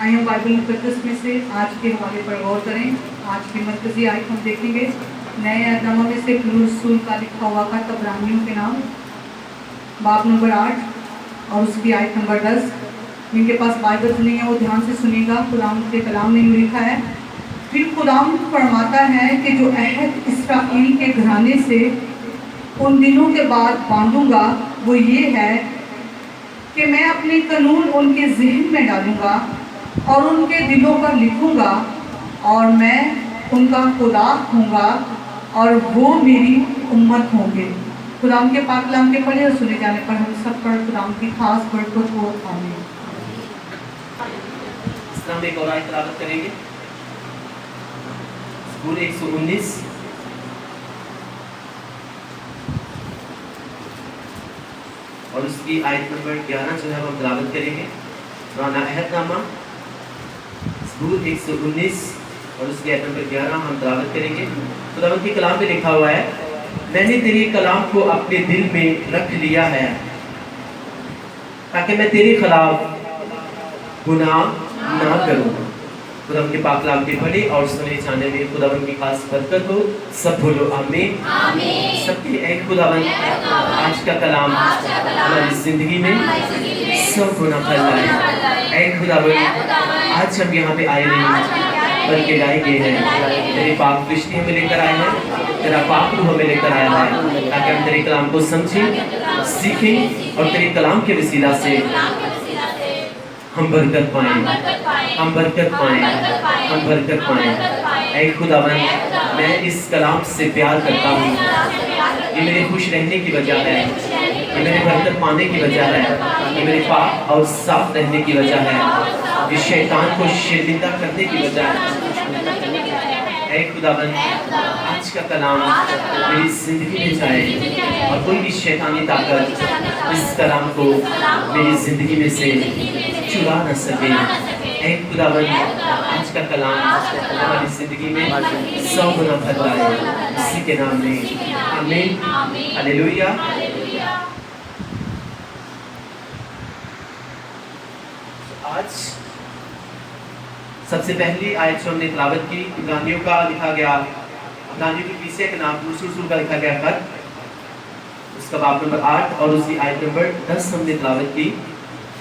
आइए हम बाइबल मुकद्दस में से आज के हवाले पर गौर करें। आज की मरकजी आयत हम देखेंगे नए अहदनामा में से रसूल का लिखा हुआ का तबरानियों के नाम बाब नंबर 8 और उसकी आयत नंबर 10। जिनके पास बाइबल नहीं है वो ध्यान से सुनिएगा। खुदावंद के कलाम में लिखा है, फिर खुदावंद फरमाता है कि जो अहद इसराइल के घराने से उन दिनों के बाद बांधूंगा वो ये है कि मैं अपने कानून उनके ज़हन में डालूंगा और उनके दिलों पर लिखूंगा और मैं उनका खुदा होऊंगा और वो मेरी उम्मत होंगे। खुदाम के पाक कलाम के पढ़े और सुने जाने पर हम सब पर खुदाम की खास बरकत हो। आमीन। इस्लाम एक और आयत तिलावत करेंगे, सूरह 119 और उसकी आयत नंबर 11 जो है हम तिलावत करेंगे। पुराना अहदनामा सूरह 119 और उसकी आयत नंबर 11 हम तिलावत करेंगे। खुदावंद के कलाम में लिखा हुआ है, मैंने तेरे कलाम को अपने दिल में रख लिया है ताकि मैं तेरे खिलाफ गुनाह ना करूं। खुदावंद के पाक कलाम के पढ़े और सुने जाने में खुदावंद की खास बरकत हो। सब बोलो आमीन। सबके एक खुदावंद आज का कलाम हमारी जिंदगी में सब गुनाह कर लाए। एक खुदावंद आज हम यहाँ पे आए नहीं बल्कि लाए गए हैं। तेरे पाक फरिश्ते हमें लेकर आए हैं, तेरा पाक रूह हमें लेकर आया है ताकि हम तेरे कलाम को समझें, सीखें और तेरे कलाम के वसीला से हम बरकत पाएं, हम बरकत पाएं, हम बरकत पाएं। ऐ खुदावंद मैं इस कलाम से प्यार करता हूँ। ये मेरे खुश रहने की वजह है, ये मेरे बरकत पाने की वजह है, ये मेरे पाक और साफ रहने की वजह है, ये शैतान को शर्मिंदा करने की वजह है। ऐ खुदावंद आज का कलाम मेरी जिंदगी में जाए और कोई भी शैतानी ताकत इस कलाम को मेरी जिंदगी में से चुरा न सके। ऐ खुदावंद आज का कलाम हमारी जिंदगी में 100 गुना बदलाए, इसी के नाम में आमीन। हालेलुया। आज सबसे पहली आयत जो हमने तिलावत की इब्रानियों का लिखा गया, इब्रानियों की किस्से के नाम रसूल का लिखा गया खत, उसका बाब नंबर 8 और उसकी आयत नंबर 10 हमने तिलावत की।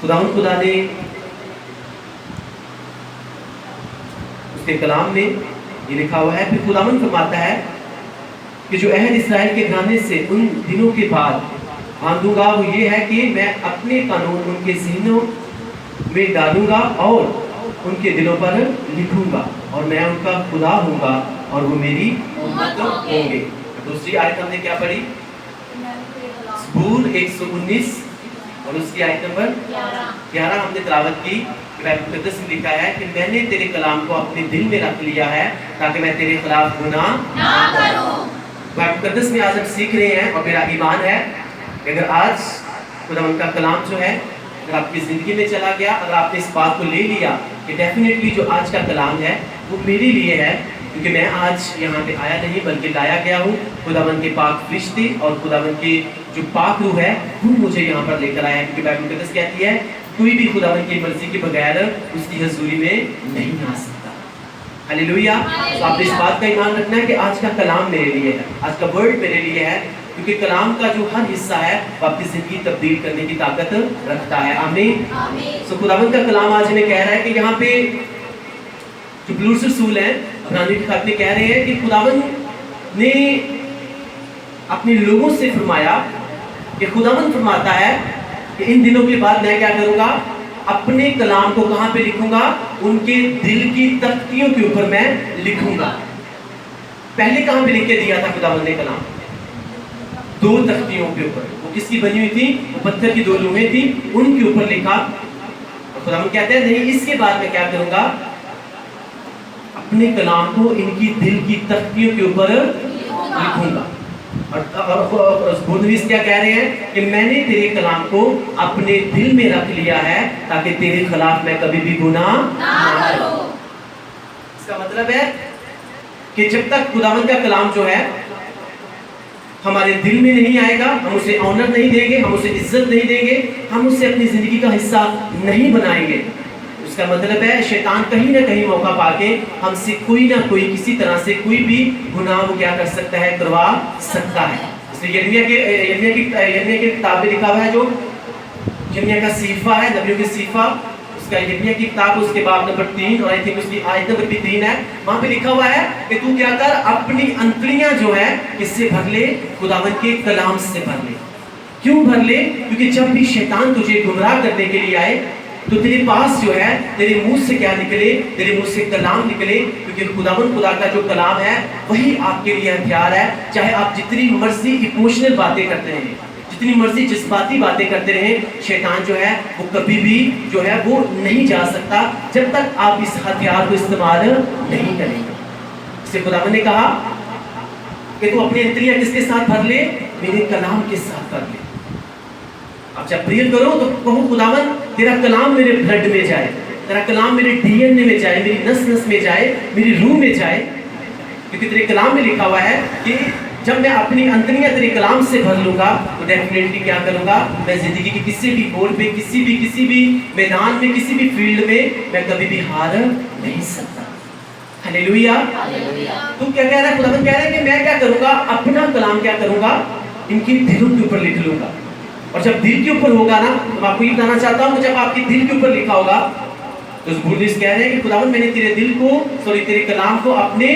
खुदा ने उसके कलाम में ये लिखा हुआ है, फिर खुदावंद फरमाता है कि जो अहद इस्राएल के घराने से उन दिनों के बाद बांधूंगा वो ये है कि मैं अपने कानून उनके ज़हनों में डालूंगा और उनके दिलों पर लिखूंगा और मैं उनका खुदा होऊंगा और वो मेरी उम्मत होंगे। दूसरी आयत हमने क्या पढ़ी? सूरह 119 और उसकी आयत नंबर 11 हमने तिलावत की। बाइबल मुकद्दस में लिखा है कि मैंने तेरे कलाम को अपने दिल में रख लिया है ताकि मैं तेरे खिलाफ गुनाह ना करूं। बाइबल मुकद्दस में आज हम सीख रहे हैं और मेरा ईमान है कि अगर आज खुदावंद का कलाम जो है अगर आपकी ज़िंदगी में चला गया, अगर आपने इस बात को ले लिया कि डेफिनेटली जो आज का कलाम है वो मेरे लिए है, क्योंकि मैं आज यहाँ पे आया नहीं बल्कि लाया गया हूँ। खुदावंद के पाक फरिश्ते और खुदावंद की जो पाक रूह है वो मुझे यहाँ पर लेकर आया है, क्योंकि बाइबल मुकद्दस कहती है कोई भी खुदावंद की मर्जी के बगैर उसकी हजूरी में नहीं आ सकता। हालेलुया। तो आपने इस बात का ईमान रखना है कि आज का कलाम मेरे लिए है, आज का वर्ड मेरे लिए है, क्योंकि कलाम का जो हर हिस्सा है वो आपकी जिंदगी तब्दील करने की ताकत रखता है। आमीन। सो खुदावंद का कलाम आज हमें कह रहा है कि यहाँ पे जो बलूस रसूल हैं इब्रानियों के खत में कह रहे हैं कि खुदावंद ने अपने लोगों से फरमाया कि खुदावंद फरमाता है कि इन दिनों के बाद मैं क्या करूँगा, अपने कलाम को कहाँ पे लिखूंगा? उनके दिल की तख्तियों के ऊपर मैं लिखूंगा। पहले कहाँ पे लिख के दिया था खुदावंद ने कलाम? 2 तख्तियों के ऊपर। वो किसकी बनी हुई थी? वो पत्थर की 2 लोहें थी, उनके ऊपर लिखा। और खुदावंद कहते हैं नहीं, इसके बाद मैं क्या करूंगा, अपने कलाम को इनकी दिल की तख्तियों के ऊपर लिखूंगा। और बुर्दवीस क्या कह रहे हैं कि मैंने तेरे कलाम को अपने दिल में रख लिया है ताकि तेरे खिलाफ मैं कभी भी गुनाह ना करूं। इसका मतलब है कि जब तक खुदावंद का कलाम जो है हमारे दिल में नहीं आएगा, हम उसे ऑनर नहीं देंगे, हम उसे इज्जत नहीं देंगे, हम उसे अपनी जिंदगी का हिस्सा नहीं बनाएंगे, उसका मतलब है शैतान कहीं ना कहीं मौका पाके हमसे कोई ना कोई किसी तरह से कोई भी गुनाह वो क्या कर सकता है, करवा सकता है। इसलिए यिर्मयाह की किताब में लिखा हुआ है, जो यिर्मयाह का सीफा है, नबियों के सीफा, उसका यिर्मयाह की किताब, उसके बाब नंबर 3 और आई थिंक उसकी आयत नंबर भी 3 है। वहां पे लिखा हुआ है कि तू क्या कर, अपनी अंतड़ियां जो है किससे भर ले, खुदावंद के कलाम से भर ले। क्यों भर ले? क्योंकि जब भी शैतान तुझे गुमराह करने के लिए आए तो तेरे पास जो है, तेरे मुंह से क्या निकले, तेरे मुंह से कलाम निकले, क्योंकि खुदावंद खुदा का जो कलाम है वही आपके लिए हथियार है। चाहे आप जितनी मर्जी इमोशनल बातें करते रहें, जितनी मर्जी जज्बाती बातें करते रहें, शैतान जो है वो कभी भी जो है वो नहीं जा सकता जब तक आप इस हथियार को इस्तेमाल नहीं करेंगे। इससे खुदावंद ने कहा कि तू अपनी अंतड़ियां किसके साथ भर ले, मेरे कलाम के साथ भर ले। अब जब प्रेयर करो तो कहो खुदावंद तेरा कलाम मेरे ब्लड में जाए, तेरा कलाम मेरे डीएनए में जाए, मेरी नस नस में जाए, मेरी रूह में जाए, क्योंकि तेरे कलाम में लिखा हुआ है कि जब मैं अपनी अंतड़ियां तेरे कलाम से भर लूंगा तो डेफिनेटली क्या करूंगा, मैं जिंदगी के किसी भी मोड़ पे, किसी भी मैदान में, किसी भी फील्ड में मैं कभी भी हार नहीं सकता। हालेलुया। तू क्या कह रहा है? खुदावंद कह रहा है कि मैं क्या करूंगा, अपना कलाम क्या करूंगा, इनके दिलों के ऊपर लिख लूंगा। और जब दिल के ऊपर होगा ना, तो मैं आपको ये बताना चाहता हूँ, जब आपके दिल के ऊपर लिखा होगा तो बुर्दिस कह रहे हैं कि खुदावंद मैंने तेरे कलाम को अपने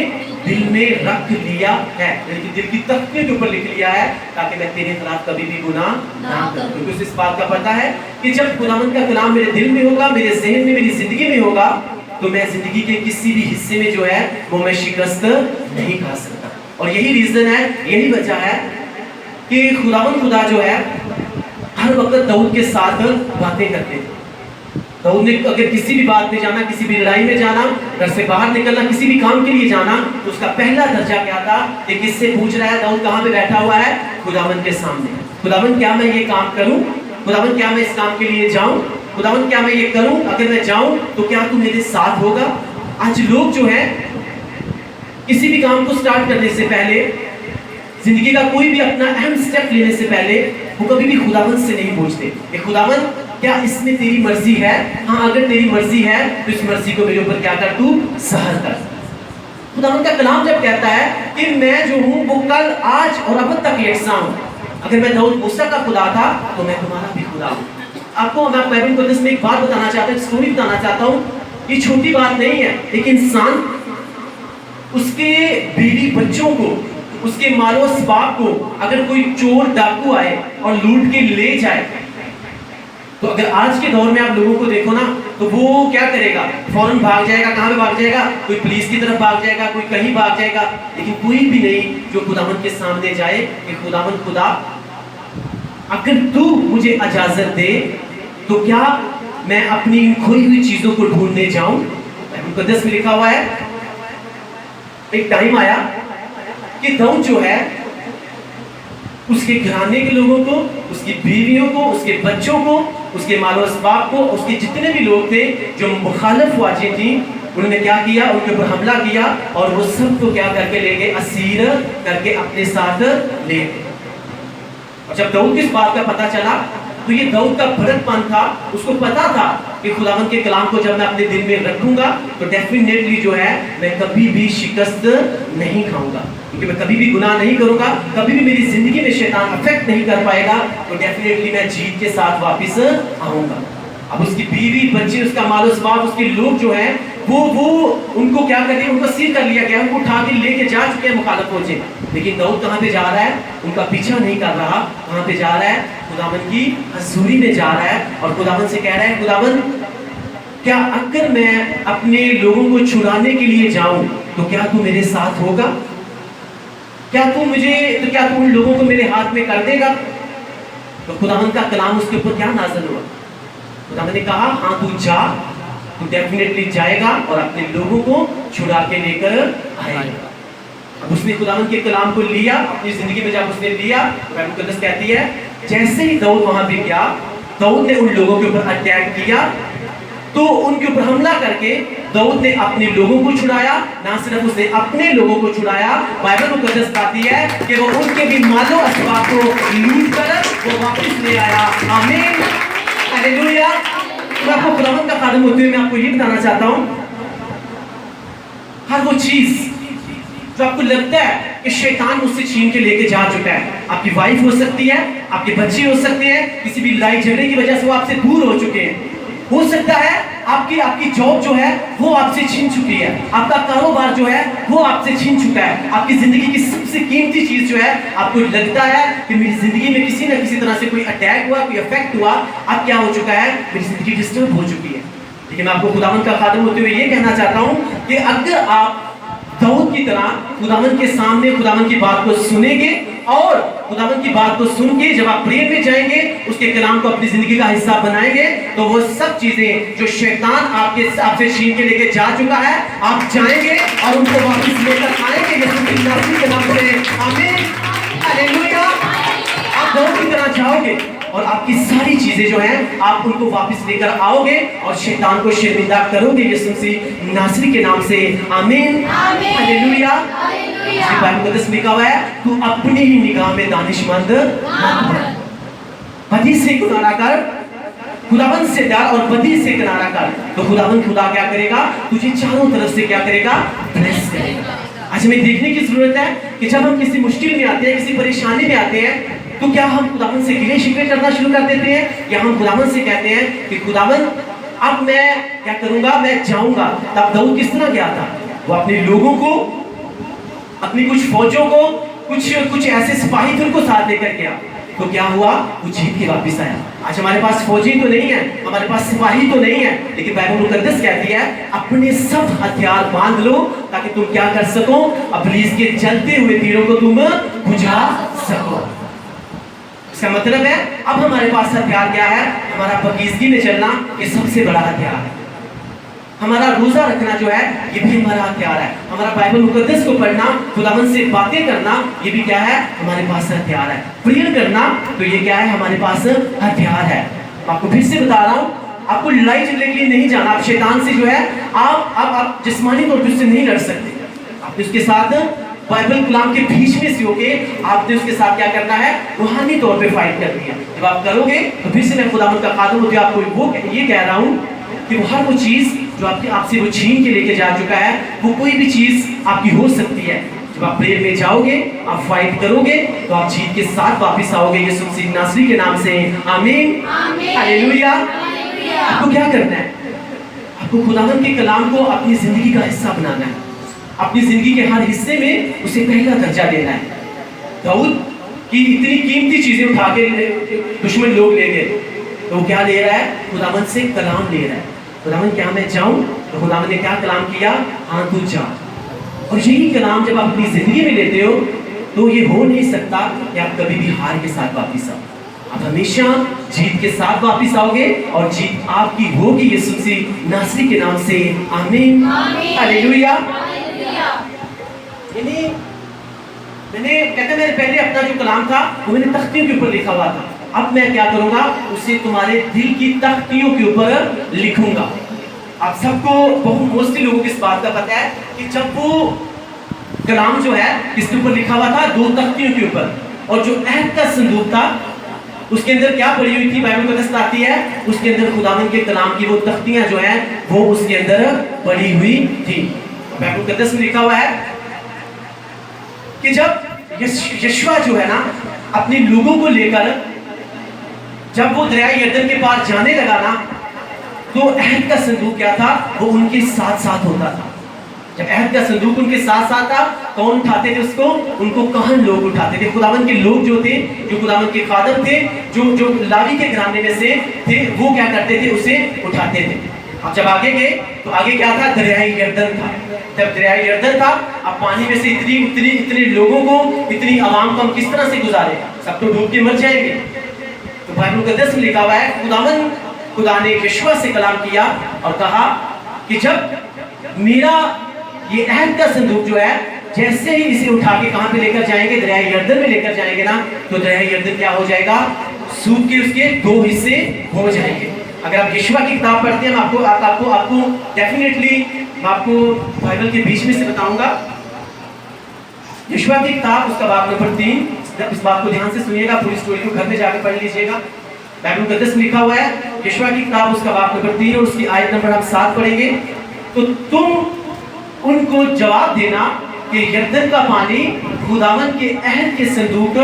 दिल में रख लिया है, यानी कि दिल की तख्ते के ऊपर लिख लिया है, ताकि मैं तेरे खिलाफ कभी भी गुनाह ना करूं। क्योंकि उसे इस बात का पता है कि जब खुदावंद का कलाम मेरे दिल में होगा, मेरे ज़हन में, मेरी जिंदगी में होगा, तो मैं जिंदगी के किसी भी हिस्से में जो है वो मैं शिकस्त नहीं खा सकता। और यही रीजन है, यही वजह है कि खुदा जो है हर वक्त दाऊद के साथ बातें करते थे। दाऊद ने अगर किसी भी बात में जाना, किसी भी लड़ाई में जाना, घर से बाहर निकलना, किसी भी काम के लिए जाना, तो उसका पहला दर्जा क्या था कि किससे पूछ रहा है, दाऊद कहाँ पे बैठा हुआ है, खुदावंद के सामने। खुदावंद क्या मैं ये काम करूं, खुदावंद क्या मैं इस काम के लिए जाऊं, खुदावंद क्या मैं ये करूं, अगर मैं जाऊं तो क्या तू मेरे साथ होगा। आज लोग जो है किसी भी काम को स्टार्ट करने से पहले, जिंदगी का कोई भी अपना अहम स्टेप लेने से पहले वो कभी भी खुदावंद से नहीं पूछते कि खुदावंद क्या इसमें तेरी मर्जी है, हाँ अगर तेरी मर्जी है तो इस मर्जी को मेरे ऊपर क्या कर, तू सहल कर। खुदावंद का कलाम जब कहता है कि मैं जो हूँ वो कल, आज और अब तक यकसा हूँ। अगर मैं दाऊद मूसा का खुदा था तो मैं तुम्हारा भी खुदा हूँ। आपको मैं बाइबल मुकद्दस में एक बात बताना चाहता हूँ, एक स्टोरी बताना चाहता हूँ। ये छोटी बात नहीं है। एक इंसान उसके बीवी बच्चों को, उसके मालो असबाब को अगर कोई चोर डाकू आए और लूट के ले जाए, तो अगर आज के दौर में आप लोगों को देखो ना, तो वो क्या करेगा, फौरन भाग जाएगा। कहाँ पे भाग जाएगा? कोई पुलिस की तरफ भाग जाएगा, कोई कहीं भाग जाएगा, लेकिन कोई भी नहीं जो खुदावंद के सामने जाए कि खुदावंद खुदा अगर तू मुझे इजाजत दे तो क्या मैं अपनी खोई हुई चीजों को ढूंढने जाऊं। मुकद्दस में लिखा हुआ है एक टाइम आया कि दाऊद जो है उसके घराने के लोगों को, उसकी बीवियों को, उसके बच्चों को, उसके मालो असबाब को, उसके जितने भी लोग थे जो मुखालिफ वाजी थी, उन्होंने क्या किया, उनके ऊपर हमला किया और वो सब को क्या करके ले गए, असीर करके अपने साथ ले गए। और जब दाऊद की इस बात का पता चला तो ये दाऊद का भड़कपन था, उसको पता था कि खुदावंद के कलाम को जब मैं अपने दिल में रखूंगा तो डेफिनेटली जो है मैं कभी भी शिकस्त नहीं खाऊंगा, क्योंकि मैं कभी भी गुनाह नहीं करूंगा, कभी भी मेरी जिंदगी में शैतान अफेक्ट नहीं कर पाएगा, तो डेफिनेटली मैं जीत के साथ वापस आऊंगा। अब उसकी बीवी बच्चे, उसका मालो असबाब, उसके लोग जो है वो उनको क्या कर दिया, उनको सील कर लिया गया, उनको उठा के लेके जा चुके हैं मुखालिफ फौजें। लेकिन दाऊद कहाँ पे जा रहा है, उनका पीछा नहीं कर रहा, कहाँ पे जा रहा है, खुदावंद की हजूरी में जा रहा है और खुदावंद से कह रहा है, खुदावंद क्या अगर मैं अपने लोगों को छुड़ाने के लिए जाऊं तो क्या तू मेरे साथ होगा, क्या तू उन लोगों को मेरे हाथ में कर देगा। तो खुदावंद का कलाम उसके ऊपर क्या नाज़िल हुआ, खुदावंद ने कहा हाँ तू जा, तू डेफिनेटली जाएगा और अपने लोगों को छुड़ा के लेकर आएगा। अब उसने खुदावंद के कलाम को लिया अपनी जिंदगी में, जब उसने लिया तो बाइबल मुकद्दस कहती है जैसे ही दाऊद वहां पे गया, दाऊद ने उन लोगों के ऊपर अटैक किया, तो उनके ऊपर हमला करके दाऊद ने अपने लोगों को छुड़ाया। ना सिर्फ उसने अपने लोगों को छुड़ाया, बाइबल मुकद्दस कहती है कि वो उनके भी मालो असबाब को लूट कर वो वापस ले आया। आमीन, हालेलुया। मैं आपको खुदावंद का खादिम होते हुए मैं आपको ये बताना चाहता हूँ, हर वो चीज जो आपको लगता है कि शैतान उससे छीन के लेके जा चुका है, आपकी वाइफ हो सकती है, आपके बच्चे हो सकते हैं, किसी भी लड़ाई झगड़े की वजह से वो आपसे दूर हो चुके हैं, हो सकता है आपकी जॉब जो है वो आपसे छीन चुकी है, आपका कारोबार जो है वो आपसे छीन चुका है, आपकी जिंदगी की सबसे कीमती चीज जो है आपको लगता है कि मेरी जिंदगी में किसी न किसी तरह से कोई अटैक हुआ, कोई इफेक्ट हुआ, अब क्या हो चुका है, मेरी जिंदगी डिस्टर्ब हो चुकी है। लेकिन मैं आपको खुदावंद का खादिम होते हुए ये कहना चाहता हूँ कि अगर आप दाऊद की तरह खुदावंद के सामने खुदावंद की बात को सुनेंगे और खुदावंद की बात को सुन के जब आप प्रेयर में जाएंगे, उसके कलाम को अपनी जिंदगी का हिस्सा बनाएंगे, तो वो सब चीजें जो शैतान आपसे छीन के लेके जा चुका है, आप जाएंगे और उनको वापस लेकर आएंगे यीशु मसीह के नाम से। आमीन, हालेलुया। आप दाऊद की तरह जाओगे और आपकी सारी चीजें जो हैं आप उनको वापस लेकर आओगे और शैतान को शर्मिंदा करोगे यीशु मसीह नासरी के नाम से। आमीन, हालेलुया। बाइबल मुकद्दस लिखा हुआ है, तू अपनी ही निगाह में दानिशमंद मत बन, बदी से किनारा कर, खुदावंद से डर और बदी से किनारा कर, तो खुदावंद खुदा क्या करेगा, तुझे चारों तरफ से क्या करेगा, ब्लेस करेगा। आज हमें देखने की जरूरत है कि जब हम किसी मुश्किल में आते हैं, किसी परेशानी में आते हैं, तो क्या हम खुदावंद से गिले शिकवे करना शुरू कर देते हैं, या हम खुदावंद से कहते हैं कि खुदावंद अब मैं क्या करूंगा, मैं जाऊंगा। तब दाऊद किस तरह गया था, वो अपने लोगों को, अपनी कुछ फौजों को, कुछ ऐसे सिपाही थे उनको साथ लेकर गया, तो क्या हुआ, वो जीत के वापस आया। आज हमारे पास फौजी तो नहीं है, हमारे पास सिपाही तो नहीं है, लेकिन बाइबल मुकद्दस कहती है अपने सब हथियार बांध लो ताकि तुम क्या कर सको, इब्लीस के जलते हुए तीरों को तुम बुझा सको। इसका मतलब है अब हमारे पास हथियार क्या है, हमारा बगीचगी में चलना ये सबसे बड़ा हथियार है, हमारा रोजा रखना जो है ये भी हमारा हथियार है, हमारा बाइबल मुकद्दस को पढ़ना, खुदावंद से बातें करना ये भी क्या है, हमारे पास हथियार है, प्रेयर करना तो ये क्या है, हमारे पास हथियार है। आपको फिर से बता रहा हूँ, आपको लड़ाई झगड़े के लिए नहीं जाना, आप शैतान से जो है आप जिस्मानी तौर पर उससे नहीं लड़ सकते, आपने उसके साथ बाइबल कलाम के बीच में से होके आपने उसके साथ क्या करना है, रूहानी तौर पे फाइट करनी है। जब आप करोगे तो फिर से मैं खुदावंद का खादिम होते आपको वो ये कह रहा हूँ कि वो हर वो चीज जो आपसे वो छीन के लेके जा चुका है, वो कोई भी चीज आपकी हो सकती है। जब आप प्रेयर में जाओगे, आप फाइट करोगे, तो आप जीत के साथ वापस आओगे यीशु मसीह नासरी के नाम से। आमीन, हालेलुया। आपको क्या करना है, आपको खुदावंद के कलाम को अपनी जिंदगी का हिस्सा बनाना है, अपनी जिंदगी के हर हिस्से में उसे पहला दर्जा देना है। दाऊद की इतनी कीमती चीजें उठा के दुश्मन लोग ले गए, तो क्या ले रहा है, खुदावंद से कलाम ले रहा है। खुदावंद क्या मैं जाऊं, तो खुदावंद ने क्या कलाम किया, हाँ तू जा। और यही कलाम जब आप अपनी जिंदगी में लेते हो तो ये हो नहीं सकता कि आप कभी भी हार के साथ वापिस आओ, आप हमेशा जीत के साथ वापिस आओगे और जीत आपकी होगी यीशु मसीह नासरी के नाम से। आमीन, हालेलुया। मैंने पहले अपना जो कलाम था वो मैंने तख्तियों के ऊपर लिखा हुआ था, अब मैं क्या करूंगा, उसे तुम्हारे दिल की तख्तियों के ऊपर लिखूंगा। आप सबको बहुत मोस्टली लोगों को इस बात का पता है कि जब वो कलाम जो है किसके ऊपर लिखा हुआ था, 2 तख्तियों के ऊपर, और जो अहद का संदूक था उसके अंदर क्या पड़ी हुई थी, बाइबल मुकद्दस बताती है उसके अंदर खुदावंद के कलाम की वो तख्तियां जो है वो उसके अंदर पड़ी हुई थी। बाइबल मुकद्दस में लिखा हुआ है कि जब यशवा जो है ना अपने लोगों को लेकर जब वो दरिया यरदन के पार जाने लगा ना, तो अहद का संदूक क्या था, वो उनके साथ साथ होता था। जब अहद का संदूक उनके साथ साथ था, कौन उठाते थे उसको, उनको कहन लोग उठाते थे, खुदावंद के लोग जो थे, जो खुदावंद के खादम थे, जो लावी के घराने में से थे, वो क्या करते थे, उसे उठाते थे। अब जब आगे गए तो आगे क्या था, दरियाई यरदन था। जब दरियाई यरदन था, अब पानी में से इतने लोगों को, इतनी आवाम को हम किस तरह से गुजारे, सब तो डूब के मर जाएंगे। तो बाइबल मुकद्दस में लिखा हुआ है खुदा ने यशवा से कलाम किया और कहा कि जब मेरा ये अहद का संदूक जो है, जैसे ही इसे उठा के कहां पे लेकर जाएंगे, दरिया यरदन में लेकर जाएंगे ना, तो दरिया यरदन क्या हो जाएगा, सूख के उसके 2 हिस्से हो जाएंगे। अगर आप यशवा की किताब पढ़ते हैं, आपको डेफिनेटली मैं आपको बाइबल के बीच में से बताऊंगा। यशवा की किताब उसका बाब नंबर 3, इस बात को ध्यान से सुनिएगा, पूरी स्टोरी को घर में जाकर पढ़ लीजिएगा। बाइबल मुकद्दस में लिखा हुआ है, यशवा की किताब उसका बाब नंबर 3 और उसकी आयत नंबर हम 7 पढ़ेंगे। तो तुम उनको जवाब देना कि यरदन का पानी खुदावन के अहद के संदूक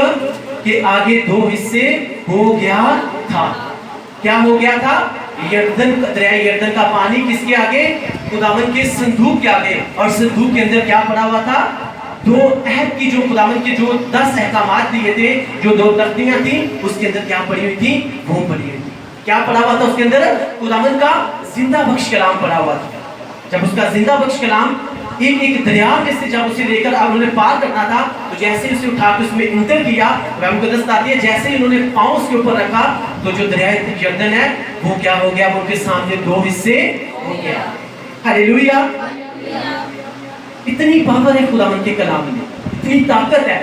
के आगे 2 हिस्से हो गया था। क्या हो गया था? दरिया यरदन का पानी किसके आगे? खुदावन के संदूक के आगे। और संदूक के अंदर क्या पड़ा हुआ था? 2 अहद की जो खुदावन के जो 10 अहकामात दिए थे, जो 2 तख्तियां थी, उसके अंदर क्या पड़ी हुई थी? वो पड़ी हुई थी। क्या पड़ा हुआ था उसके अंदर? खुदावन का जिंदा बख्श कलाम पड़ा हुआ था। जब उसका जिंदा बख्श कलाम एक एक दरिया में से जब उसे लेकर उन्होंने पार करना था, तो जैसे उसे उठा के उसमें इंटर किया, बाइबल मुकद्दस आती है, जैसे ही उन्होंने पांव उसके ऊपर रखा, तो जो दरिया यरदन है वो क्या हो गया? वो उनके सामने 2 हिस्से हो गया। हालेलुया। इतनी पावर है खुदावन के कलाम में, इतनी ताकत है।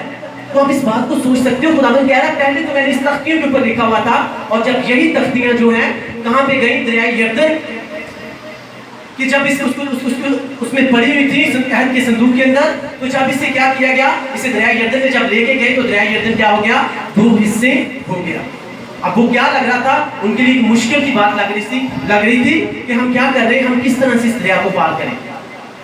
तो आप इस बात को सोच सकते हो, खुदावन कह रहा है पहले तो मैंने इस तख्तियों के ऊपर लिखा हुआ था, और जब यही तख्तियां जो हैं कहां पे गई? दरिया यरदन कि जब इसे उसमें पड़ी हुई थी अहद के संदूक के अंदर, तो जब इसे क्या किया गया? इसे दरिया यरदन में जब लेके गए, तो दरिया यरदन क्या हो गया? 2 हिस्से हो गया। अब वो क्या लग रहा था? उनके लिए एक मुश्किल की बात लग रही थी कि हम क्या कर रहे हैं, हम किस तरह से इस दरिया को पार करें।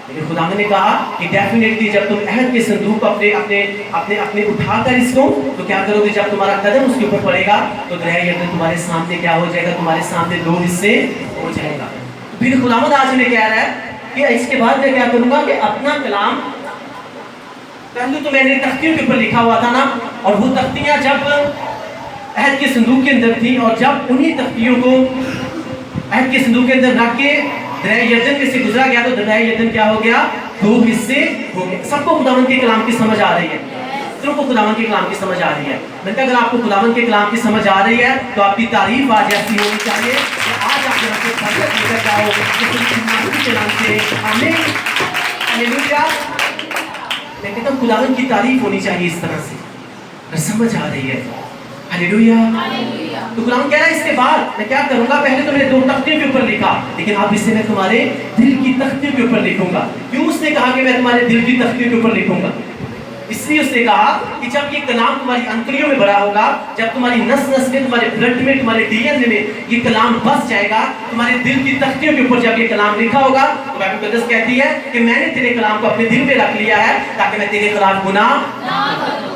लेकिन खुदावन ने कहा कि डेफिनेटली जब तुम अहद के संदूक को अपने उठाकर इसको, तो क्या करोगे? जब तुम्हारा कदम उसके ऊपर पड़ेगा, तो दरिया यरदन तुम्हारे सामने क्या हो जाएगा? तुम्हारे सामने 2 हिस्से हो जाएगा। फिर खुदावंद आज हमें कह रहा है कि इसके बाद मैं क्या करूंगा कि अपना कलाम, पहले तो मैंने तख्तियों के ऊपर लिखा हुआ था ना, और वो तख्तियां जब अहद के संदूक के अंदर थी, और जब उन्हीं तख्तियों को अहद के संदूक के अंदर रख के दरिया यरदन में से गुजरा गया, तो दरिया यरदन क्या हो गया? 2 हिस्से हो गए। सबको खुदावंद के कलाम की समझ आ रही है? सबको खुदावंद के कलाम की समझ आ रही है? मैं अगर आपको खुदावंद के कलाम की समझ आ रही है, तो आपकी तारीफ आज ऐसी होनी चाहिए कि आज आप यहाँ से बरकत लेकर जाओ के नाम से। आमीन, हालेलुया। मैं कहता हूँ खुदावंद की तारीफ होनी चाहिए इस तरह से, समझ आ रही है। हालेलुया। तो खुदावंद कह रहा है इसके बाद मैं क्या करूंगा? पहले तो मैंने 2 तख्तियों के ऊपर लिखा, लेकिन अब इससे मैं तुम्हारे दिल की तख्तियों के ऊपर लिखूंगा। क्यों उसने कहा कि मैं तुम्हारे दिल की तख्तियों के ऊपर लिखूंगा? इसलिए उसने कहा कि जब ये कलाम तुम्हारी अंतड़ियों में भरा होगा, जब तुम्हारी नस नस में, तुम्हारे ब्लड में, तुम्हारे डीएनए में ये कलाम बस जाएगा, तुम्हारे दिल की तख्तियों के ऊपर जब ये कलाम लिखा होगा, तो बाइबल मुकद्दस कहती है कि मैंने तेरे कलाम को अपने दिल में रख लिया है ताकि मैं तेरे खिलाफ गुनाह ना करूं।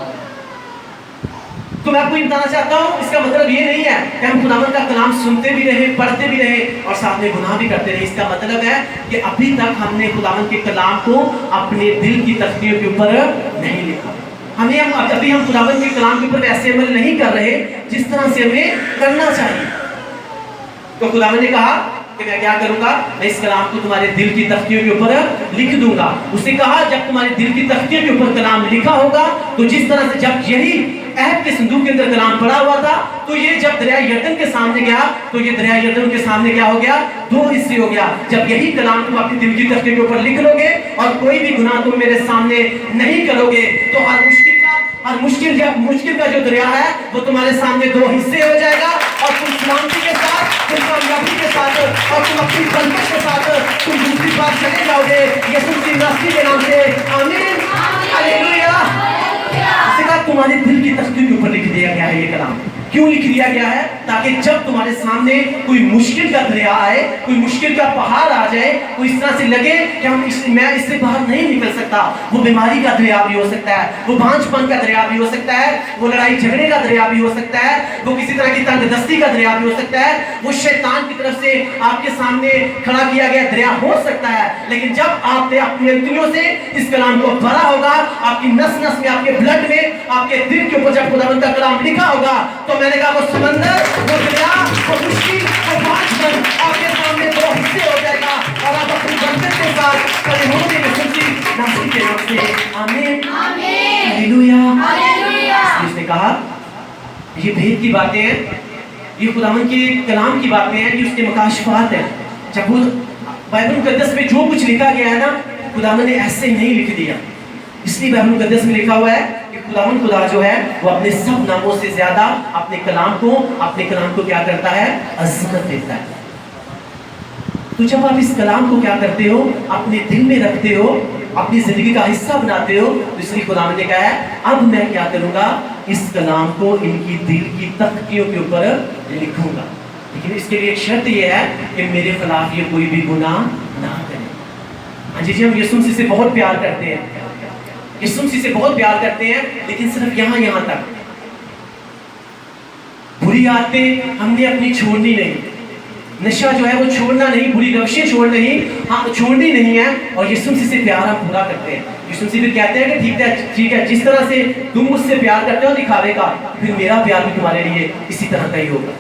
तो मैं आपको ये बताना चाहता हूँ, इसका मतलब ये नहीं है कि हम खुदावंद का कलाम सुनते भी रहे, पढ़ते भी रहे और साथ में गुनाह भी करते रहे। इसका मतलब है कि अभी तक हमने खुदावंद के कलाम को अपने दिल की तख्तियों के ऊपर नहीं लिखा। अभी हम खुदावंद के कलाम के ऊपर वैसे अमल नहीं कर रहे जिस तरह से हमें करना चाहिए। तो खुदावंद ने कहा कि मैं क्या करूंगा? मैं इस कलाम को तुम्हारे दिल की तख्तियों के ऊपर लिख दूंगा। उसने कहा जब तुम्हारे दिल की तख्तियों के ऊपर कलाम लिखा होगा, तो जिस तरह से जब यही अहद के संदूक के अंदर कलाम पड़ा हुआ था, तो ये जब दरिया यरदन के सामने गया, तो ये दरिया यरदन के सामने क्या हो गया? 2 हिस्से हो गया। जब यही कलाम तुम अपने दिल की तख्तियों के ऊपर लिख लोगे और कोई भी गुनाह तुम मेरे सामने नहीं करोगे, तो हर मुश्किल का जो दरिया है वो तुम्हारे सामने 2 हिस्से हो जाएगा, और तुम सलामती के साथ, तुम कामयाबी के साथ, और तुम अपनी बरकत के साथ तुम दूसरी बार चले जाओगे यीशु की नाम के नाम से। आमीन, हालेलुया। तुम्हारे दिल की तख्तियों के ऊपर लिख दिया गया है ये कलाम। क्यों लिख दिया गया है? ताकि जब तुम्हारे सामने कोई मुश्किल का दरिया आए, कोई मुश्किल का पहाड़ आ जाए, कोई इस तरह से लगे कि मैं इससे बाहर नहीं निकल सकता। वो बीमारी का दरिया भी हो सकता है, वो भांजपन का दरिया भी हो सकता है, वो लड़ाई झगड़े का दरिया भी हो सकता है, वो किसी तरह की तंगदस्ती का दरिया भी हो सकता है, वो शैतान की तरफ से आपके सामने खड़ा किया गया दरिया हो सकता है। लेकिन जब आपने अपनी अंतड़ियों से इस कलाम को भरा होगा, आपकी नस नस में, आपके ब्लड में, आपके दिल के ऊपर जब खुदावंद का कलाम लिखा होगा, तो मैंने कहा वो समंदर, वो दरिया, वो मुश्किल, वो भांजपन आपके सामने 2 हिस्से हो जाएगा, और आप अपनी बरकत के साथ खड़े होंगे यीशु के नाम से। आमीन, हालेलुया, हालेलुया। इसने कहा ये भेद की बातें हैं, ये खुदावंद के कलाम की बातें हैं, ये उसके मकाशफात है। जब वो बाइबल मुकद्दस में जो कुछ लिखा गया है ना, खुदावंद ने ऐसे नहीं लिख दिया। इसलिए बाइबल मुकद्दस में लिखा हुआ है कि खुदावंद खुदा जो है वो अपने सब नामों से ज्यादा अपने कलाम को क्या करता है? अज़मत देता है। तो जब आप इस कलाम को क्या करते हो, अपने दिल में रखते हो, अपनी जिंदगी का हिस्सा बनाते हो, तो इसलिए खुदा ने कहा है अब मैं क्या करूंगा, इस कलाम को इनकी दिल की तख्तियों के ऊपर लिखूंगा। लेकिन इसके लिए एक शर्त ये है कि मेरे खिलाफ ये कोई भी गुनाह ना करे। हाँ जी, हम यीशु मसीह से बहुत प्यार करते हैं, यीशु मसीह से बहुत प्यार करते हैं, लेकिन सिर्फ यहाँ तक। बुरी आदतें हमने अपनी छोड़नी नहीं, नशा जो है वो छोड़ना नहीं, बुरी रवशें छोड़नी नहीं है, और यीशु मसीह से प्यार हम पूरा करते हैं। यीशु मसीह भी कहते हैं कि ठीक है, जिस तरह से तुम मुझसे प्यार करते हो दिखावे का, फिर मेरा प्यार भी तुम्हारे लिए इसी तरह का ही होगा।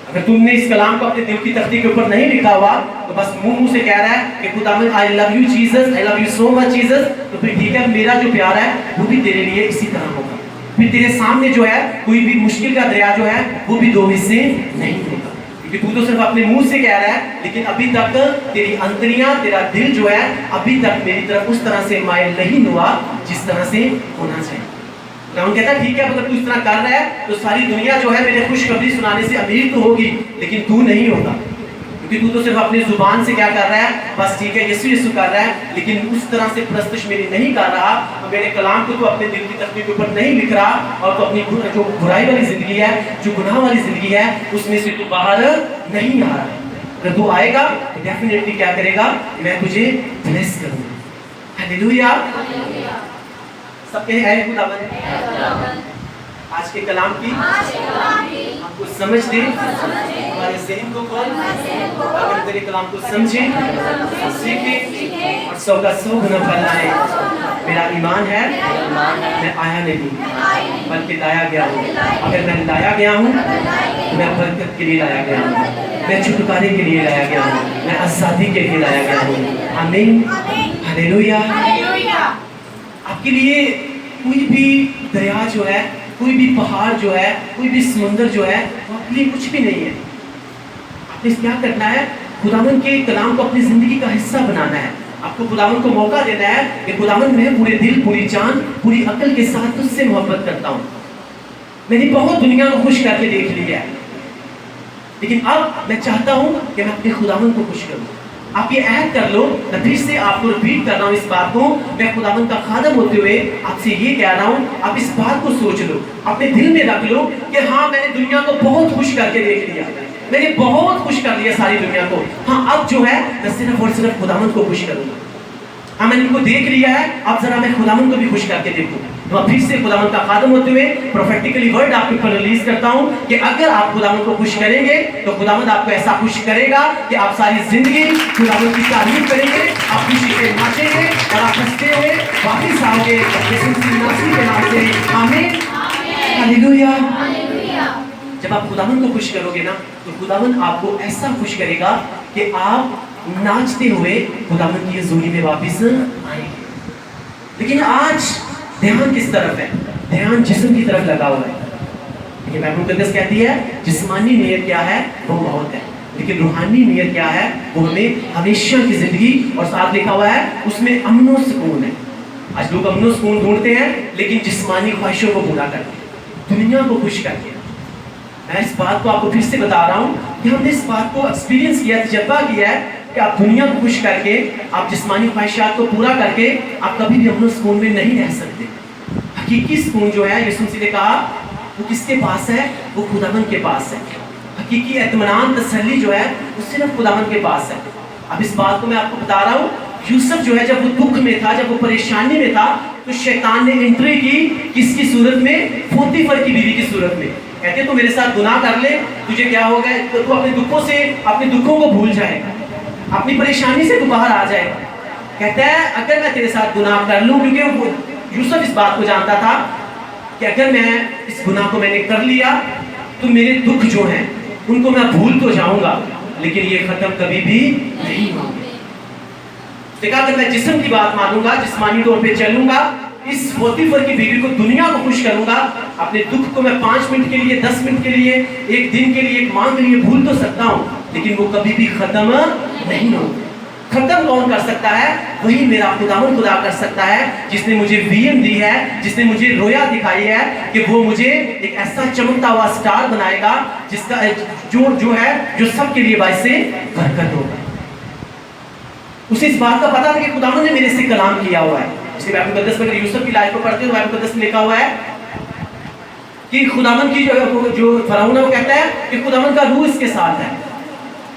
अगर तुमने इस कलाम को अपने दिल की तख्ती के ऊपर नहीं लिखा हुआ, तो बस मुंह से कह रहा है कि खुदावंद I love you Jesus, I love you so much Jesus, तो फिर ठीक है, मेरा जो प्यार है वो भी तेरे लिए इसी तरह होगा। फिर तेरे सामने जो है कोई भी मुश्किल का दरिया जो है वो भी दो हिस्से नहीं होगा, क्योंकि तू तो सिर्फ अपने मुंह से कह रहा है, लेकिन अभी तक तेरी अंतरियां, तेरा दिल जो है अभी तक मेरी तरफ उस तरह से माइल नहीं हुआ जिस तरह से होना चाहिए। हम कहता है ठीक है, अगर तू इस तरह कर रहा है तो सारी दुनिया जो है मेरे खुशखबरी सुनाने से अमीर तो होगी, लेकिन तू नहीं होगा, क्योंकि तू तो सिर्फ अपनी जुबान से क्या कर रहा है, बस ठीक है यीशु यीशु कर रहा है, लेकिन उस तरह से प्रस्तुत मेरी नहीं कर रहा। मेरे कलाम को तो अपने दिल की तख्ती के ऊपर नहीं लिख रहा, और तो अपनी जो बुराई वाली जिंदगी है, जो गुनाह वाली जिंदगी है, उसमें से तू बाहर नहीं आ रहा है। अगर तू आएगा तो डेफिनेटली क्या करेगा, मैं तुझे ब्लेस करूंगा। हालेलुया, सबके है खुदावंद आज के कलाम की आपको समझ दे, हमारे ज़हन को खोल, अगर तेरे कलाम को समझे, सीखे और 100 का 100 गुना फैलाए। मेरा ईमान है मैं आया नहीं बल्कि लाया गया हूँ। अगर मैं लाया गया हूँ तो मैं बरकत के लिए लाया गया हूँ, मैं छुटकारे के लिए लाया गया हूँ, मैं आज़ादी के लिए लाया गया हूँ। आमीन, हालेलुया। आपके लिए कोई भी दरिया जो है, कोई भी पहाड़ जो है, कोई भी समुंदर जो है, वो आपके लिए कुछ भी नहीं है। आपने क्या करना है, खुदावंद के कलाम को अपनी जिंदगी का हिस्सा बनाना है। आपको खुदावंद को मौका देना है कि खुदावंद मैं पूरे दिल, पूरी जान, पूरी अकल के साथ तुझसे मोहब्बत करता हूँ। मैंने बहुत दुनिया को खुश करके देख लिया है, लेकिन अब मैं चाहता हूँ कि मैं अपने खुदावंद को खुश करूँ। आप ये ऐड कर लो, मैं फिर से आपको रिपीट कर रहा हूँ इस बात को, मैं खुदावंद का खादम होते हुए आपसे ये कह रहा हूँ, आप इस बात को सोच लो, अपने दिल में रख लो कि हाँ मैंने दुनिया को बहुत खुश करके देख लिया, मैंने बहुत खुश कर लिया सारी दुनिया को। हाँ अब जो है मैं सिर्फ और सिर्फ खुदावंद को खुश करूँगा। हाँ मैंने इनको देख लिया है, अब जरा मैं खुदावंद को भी खुश करके देखूँ। तो फिर से खुदावंद का खादम होते हुए प्रोफेटिकली वर्ड आपके ऊपर रिलीज करता हूँ कि अगर आप खुदावंद को खुश करेंगे तो खुदावंद आपको ऐसा खुश करेगा कि आप सारी जिंदगी खुदावंद की तारीफ करेंगे, आप खुशी से नाचेंगे और आप हंसते हुए वापस आओगे यीशु मसीह के नाम से। आमीन, हालेलुया। जब आप खुदावंद को खुश करोगे ना, तो खुदावंद आपको ऐसा खुश करेगा कि आप नाचते हुए खुदावंद की हज़ूरी में वापस आएंगे। लेकिन आज ध्यान किस तरफ है, ध्यान जिस्म की तरफ लगा हुआ है। लेकिन बाइबल मुकद्दस कहती है जिस्मानी नियत क्या है वो मौत है, लेकिन रूहानी नियत क्या है वो हमें हमेशा की जिंदगी, और साथ लिखा हुआ है उसमें अमन और सुकून है। आज लोग अमन और सुकून ढूंढते हैं, लेकिन जिस्मानी ख्वाहिशों को पूरा करके, दुनिया को खुश करके। मैं इस बात को आपको फिर से बता रहा हूँ कि हमने इस बात को एक्सपीरियंस किया, तजर्बा किया है कि आप दुनिया को खुश करके, आप जिस्मानी ख्वाहिशात को पूरा करके आप कभी भी अमन सुकून में नहीं रह सकते। हकीकी सुकून जो है यीशु मसीह ने कहा वो किसके पास है, वो खुदावंद के पास है। हकीकी इत्मीनान, तसल्ली जो है वो सिर्फ खुदावंद के पास है। अब इस बात को मैं आपको बता रहा हूँ, यूसुफ जो है जब वो दुख में था, जब वो परेशानी में था, तो शैतान ने एंट्री की किसकी सूरत में, पोतीफर की बीवी की सूरत में। कहते तो मेरे साथ गुनाह कर ले, तुझे क्या होगा, तो तू अपने दुखों से, अपने दुखों को भूल जाएगा, अपनी परेशानी से तू बाहर आ जाएगा। कहता है अगर मैं तेरे साथ गुनाह कर लूं, क्योंकि यूसुफ इस बात को जानता था कि अगर मैं इस गुनाह को मैंने कर लिया तो मेरे दुख जो हैं उनको मैं भूल तो जाऊंगा, लेकिन ये खत्म कभी भी नहीं होंगे। देखा अगर मैं जिस्म की बात मानूंगा, जिस्मानी तौर पे चलूंगा, इस पोतीफर की बीवी को, दुनिया को खुश करूंगा, अपने दुख को मैं 5 मिनट के लिए, 10 मिनट के लिए, एक दिन के लिए, एक माह के लिए भूल तो सकता हूँ, लेकिन वो कभी भी खत्म नहीं होगा। खत्म कौन कर सकता है, वही मेरा खुदावंद खुदा कर सकता है, जिसने मुझे विजन दी है, जिसने मुझे रोया दिखाई है कि वो मुझे एक ऐसा चमकता हुआ स्टार बनाएगा जिसका जो सबके लिए बायसे बरकत होगा। उसे इस बात का पता था कि खुदावन ने मेरे से कलाम किया हुआ है। इसलिए बाइबल मुकद्दस में अगर यूसुफ की लाइफ को पढ़ते हो, बाइबल मुकद्दस में लिखा हुआ है कि खुदावन की जो फराउन है वो कहता है कि खुदावन का रूह इसके साथ है,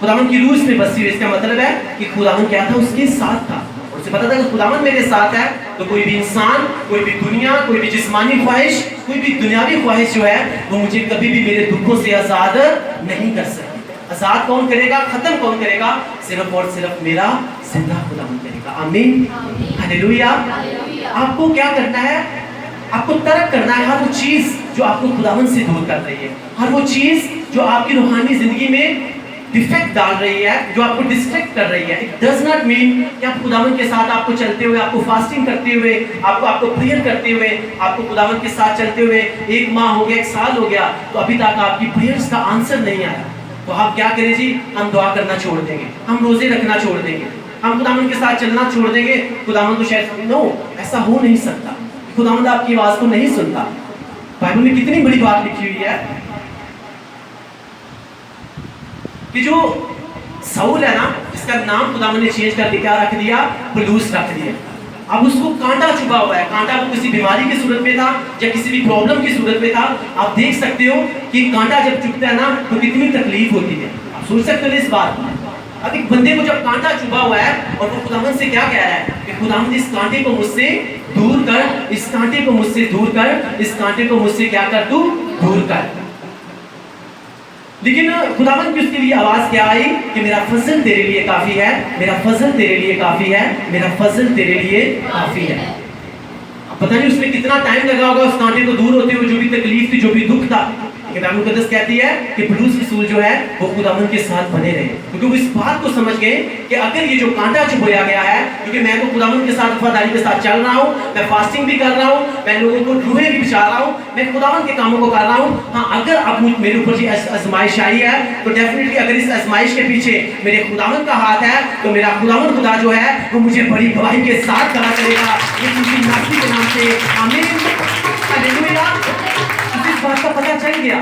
खुदावन की रूह इसमें बसी हुई। इसका मतलब है कि खुदावन क्या था, उसके साथ था। और उसे पता था कि खुदावन मेरे साथ है तो कोई भी इंसान, कोई भी दुनिया, कोई भी जिस्मानी ख्वाहिश, कोई भी दुनियावी ख्वाहिश जो है वो मुझे कभी भी मेरे दुखों से आज़ाद नहीं कर सकती। आज़ाद कौन करेगा, खत्म कौन करेगा? सिर्फ और सिर्फ मेरा जिंदा खुदावन करेगा। आमीन, हालेलुया। आपको क्या करना है? आपको तर्क करना है हर वो चीज जो आपको खुदावन से दूर कर रही है, हर वो चीज जो आपकी रूहानी जिंदगी में डिफेक्ट डाल रही है, जो आपको डिस्ट्रैक्ट कर रही है। इट डज नॉट मीन कि आप खुदावन के साथ आपको चलते हुए, आपको फास्टिंग करते हुए, आपको प्रेयर करते हुए, आपको खुदावन के साथ चलते हुए 1 माह हो गया, 1 साल हो गया तो अभी तक आपकी प्रेयर्स का आंसर नहीं आया, तो आप क्या करें जी? हम दुआ करना छोड़ देंगे, हम रोजे रखना छोड़ देंगे, हम खुदावन के साथ चलना छोड़ देंगे। खुदावन तो शायद नो, ऐसा हो नहीं सकता। खुदावन आपकी आवाज को नहीं सुनता। बाइबल में कितनी बड़ी बात लिखी हुई है कि जो साउल है ना, जिसका नाम खुदावन ने चेंज कर दिया, रख दिया पलूस रख दिया। अब उसको कांटा चुभा हुआ है, कांटा वो किसी बीमारी की सूरत में था या किसी भी प्रॉब्लम की सूरत में था। आप देख सकते हो कि कांटा जब चुभता है ना तो कितनी तकलीफ होती है। आप सोच सकते हो इस बात को। अब एक बंदे को जब कांटा चुभा हुआ है और वो खुदावन से क्या कह रहा है कि खुदावन इस कांटे को मुझसे दूर कर, इस कांटे को मुझसे दूर कर, इस कांटे को मुझसे क्या कर, तू दूर कर। लेकिन खुदावन की उसके लिए आवाज क्या आई कि मेरा फजल तेरे लिए काफी है, मेरा फजल तेरे लिए काफी है, मेरा फजल तेरे लिए काफी है। अब पता नहीं उसमें कितना टाइम लगा होगा उस कांटे को दूर होते हुए, जो भी तकलीफ थी, जो भी दुख था। बाइबल मुकद्दस कहती है कि पलूस रसूल जो है वो खुदावन के साथ बने रहे, क्योंकि वो इस बात को समझ गए कि अगर ये जो कांटा चुभोया गया है, क्योंकि मैं तो खुदावन के साथ वफादारी के साथ चल रहा हूँ, मैं फास्टिंग भी कर रहा हूँ, मैं लोगों को रूहें भी बिछा रहा हूँ, मैं खुदावन के कामों को कर रहा हूँ। हाँ, अगर अब मेरे ऊपर ये आजमाइश आई है तो डेफिनेटली अगर इस आजमाइश के पीछे मेरे खुदावन का हाथ है तो मेरा खुदावन खुदा जो है वो मुझे बड़ी गवाही के साथ खड़ा करेगा, यीशु मसीह के नाम से। आमीन, हालेलुया। इस बात का पता चल गया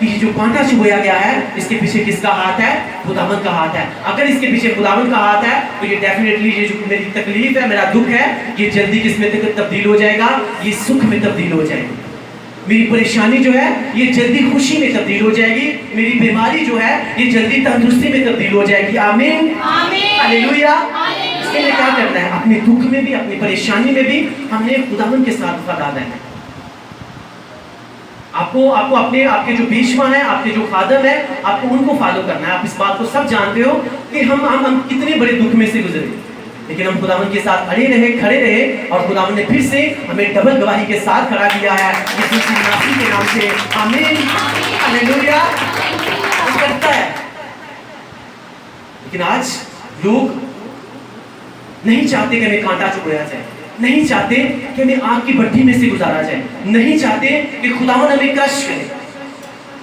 कि जो कांटा चुभोया गया है इसके पीछे किसका हाथ है? खुदावन का हाथ है। अगर इसके पीछे खुदावन का हाथ है तो ये डेफिनेटली ये जो मेरी तकलीफ है, मेरा दुख है, ये जल्दी किस में तब्दील हो जाएगा? ये सुख में तब्दील हो जाएगी। मेरी परेशानी जो है ये जल्दी खुशी में तब्दील हो जाएगी, मेरी बीमारी जो है ये जल्दी तंदुरुस्ती में तब्दील हो जाएगी। आमीन, हालेलुया। इसके लिए क्या करना है? अपने दुख में भी, अपनी परेशानी में भी हमने खुदावन के साथ वफादार रहना है। आपको अपने आपके जो बीचमा है, आपके जो खादम है, आपको उनको फॉलो करना है। आप इस बात को सब जानते हो कि हम कितने बड़े दुख में से गुजरे, लेकिन हम खुदावन के साथ खड़े रहे और खुदावन ने फिर से हमें डबल गवाही के साथ खड़ा किया है यीशु मसीह के नाम से। आमीन, हालेलुया। वो करता है। लेकिन आज लोग नहीं चाहते कि हमें कांटा चुभोया जाए, नहीं चाहते कि हमें आग की भट्टी में से गुजारा जाए, नहीं चाहते कि खुदावन हमें क्रश करे।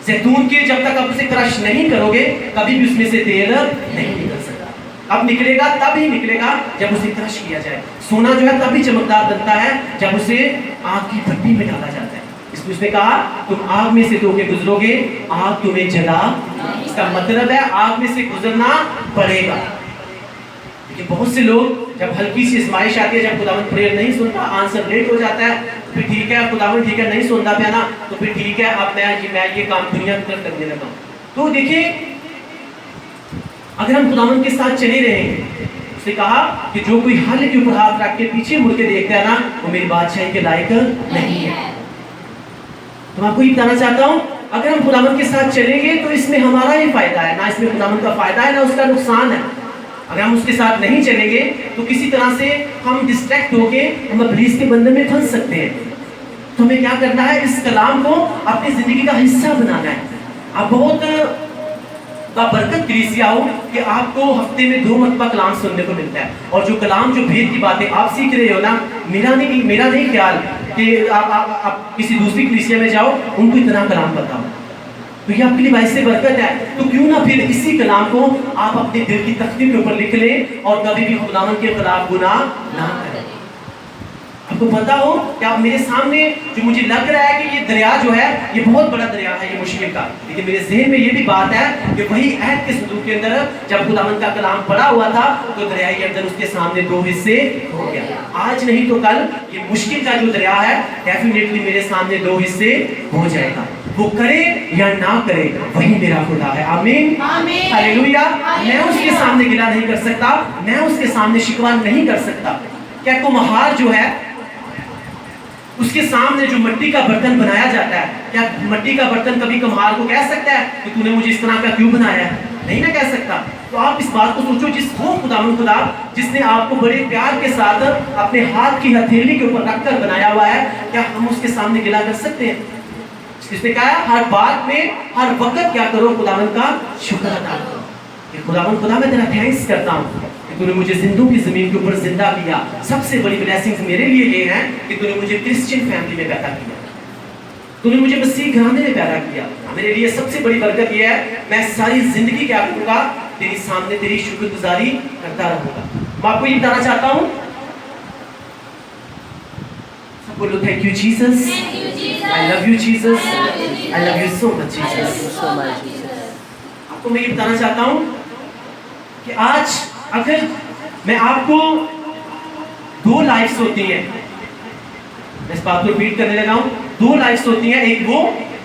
जैतून के जब तक आप उसे क्रश नहीं करोगे कभी भी उसमें से तेल नहीं निकल सकता। अब निकलेगा तब ही निकलेगा जब उसे क्रश किया जाए। सोना जो है तभी चमकदार बनता है जब उसे आग की भट्टी में डाला जाता है। इसलिए उसने कहा तुम आग में से होके गुजरोगे, आग तुम्हें जला। इसका मतलब है आग में से गुजरना पड़ेगा। लेकिन बहुत से लोग जब हल्की सी आजमाइश आती है, जब खुदावन प्रेयर नहीं सुनता, आंसर लेट हो जाता है, फिर ठीक है खुदावन ठीक है नहीं सुनता पे ना, तो फिर ठीक है अब मैं ये काम दुनिया की तरफ करने लगा। तो देखिए अगर हम खुदावन के साथ चले रहेंगे, उसने कहा कि जो कोई हल के ऊपर हाथ रख के पीछे मुड़ के देखता है ना वो मेरी बादशाही के लायक नहीं है। तो मैं आपको ये बताना चाहता हूँ अगर हम खुदावन के साथ चलेंगे तो इसमें हमारा ही फायदा है, ना इसमें खुदावन का फायदा है ना उसका नुकसान है। अगर हम उसके साथ नहीं चलेंगे तो किसी तरह से हम डिस्ट्रैक्ट होके हम इब्लीस के बंधन में फंस सकते हैं। तो हमें क्या करना है? इस कलाम को अपनी जिंदगी का हिस्सा बनाना है। आप बहुत बरकत कलीसिया हो कि आपको हफ्ते में 2 मरतबा कलाम सुनने को मिलता है, और जो कलाम जो भेद की बातें आप सीख रहे हो ना, मेरा नहीं ख्याल कि आप किसी दूसरी कलीसिया में जाओ उनको इतना कलाम बताओ, तो ये आपके लिए बाइस से बरकत है। तो क्यों ना फिर इसी कलाम को आप अपने दिल की तख्ती के ऊपर लिख लें और कभी भी खुदावन के खिलाफ गुनाह ना करें। आपको पता हो क्या मेरे सामने जो मुझे लग रहा है कि ये दरिया जो है ये बहुत बड़ा दरिया है ये मुश्किल का, लेकिन मेरे ज़हन में ये भी बात है कि वही अहद के संदूक के अंदर जब खुदावंद का कलाम पड़ा हुआ था तो दरिया के अंदर उसके सामने 2 हिस्से हो गया। आज नहीं तो कल ये मुश्किल का जो दरिया है डेफिनेटली मेरे सामने 2 हिस्से हो जाएगा। वो करे या ना करे वही मेरा खुदा है। आमीन, हालेलुया। मैं उसके सामने गिला नहीं कर सकता, मैं उसके सामने शिकवा नहीं कर सकता। क्या कुम्हार जो है उसके सामने जो मिट्टी का बर्तन बनाया जाता है, क्या मिट्टी का बर्तन कभी कुम्हार को कह सकता है कि तूने मुझे इस तरह का क्यों बनाया है? नहीं ना कह सकता। तो आप इस बात को सोचो, जिस खुदावंद खुदा जिसने आपको बड़े प्यार के साथ अपने हाथ की हथेली के ऊपर रखकर बनाया हुआ है, क्या हम उसके सामने गिला कर सकते हैं? इसने कहा हर बात में हर वक्त क्या करो, खुदावंद का शुक्र अदा करो कि खुदावंद खुदा मैं तेरा थैंक्स करता हूँ कि तूने मुझे जिंदों की जमीन के ऊपर जिंदा किया। सबसे बड़ी ब्लेसिंग्स मेरे लिए ये है कि तूने मुझे क्रिश्चियन फैमिली में पैदा किया, तूने मुझे मसीह घराने में पैदा किया। मेरे लिए सबसे बड़ी बरकत ये है, मैं सारी जिंदगी क्या करूँगा, तेरे सामने तेरी शुक्रगुजारी करता रहूँगा। मैं आपको ये बताना चाहता हूँ, सब बोलो thank you Jesus, I love you Jesus, I love you so much Jesus. आपको मैं ये बताना चाहता हूँ कि आज अगर मैं आपको 2 लाइफ्स होती हैं, मैं इस बात को रिपीट करने लगा हूँ, 2 लाइफ्स होती हैं। एक वो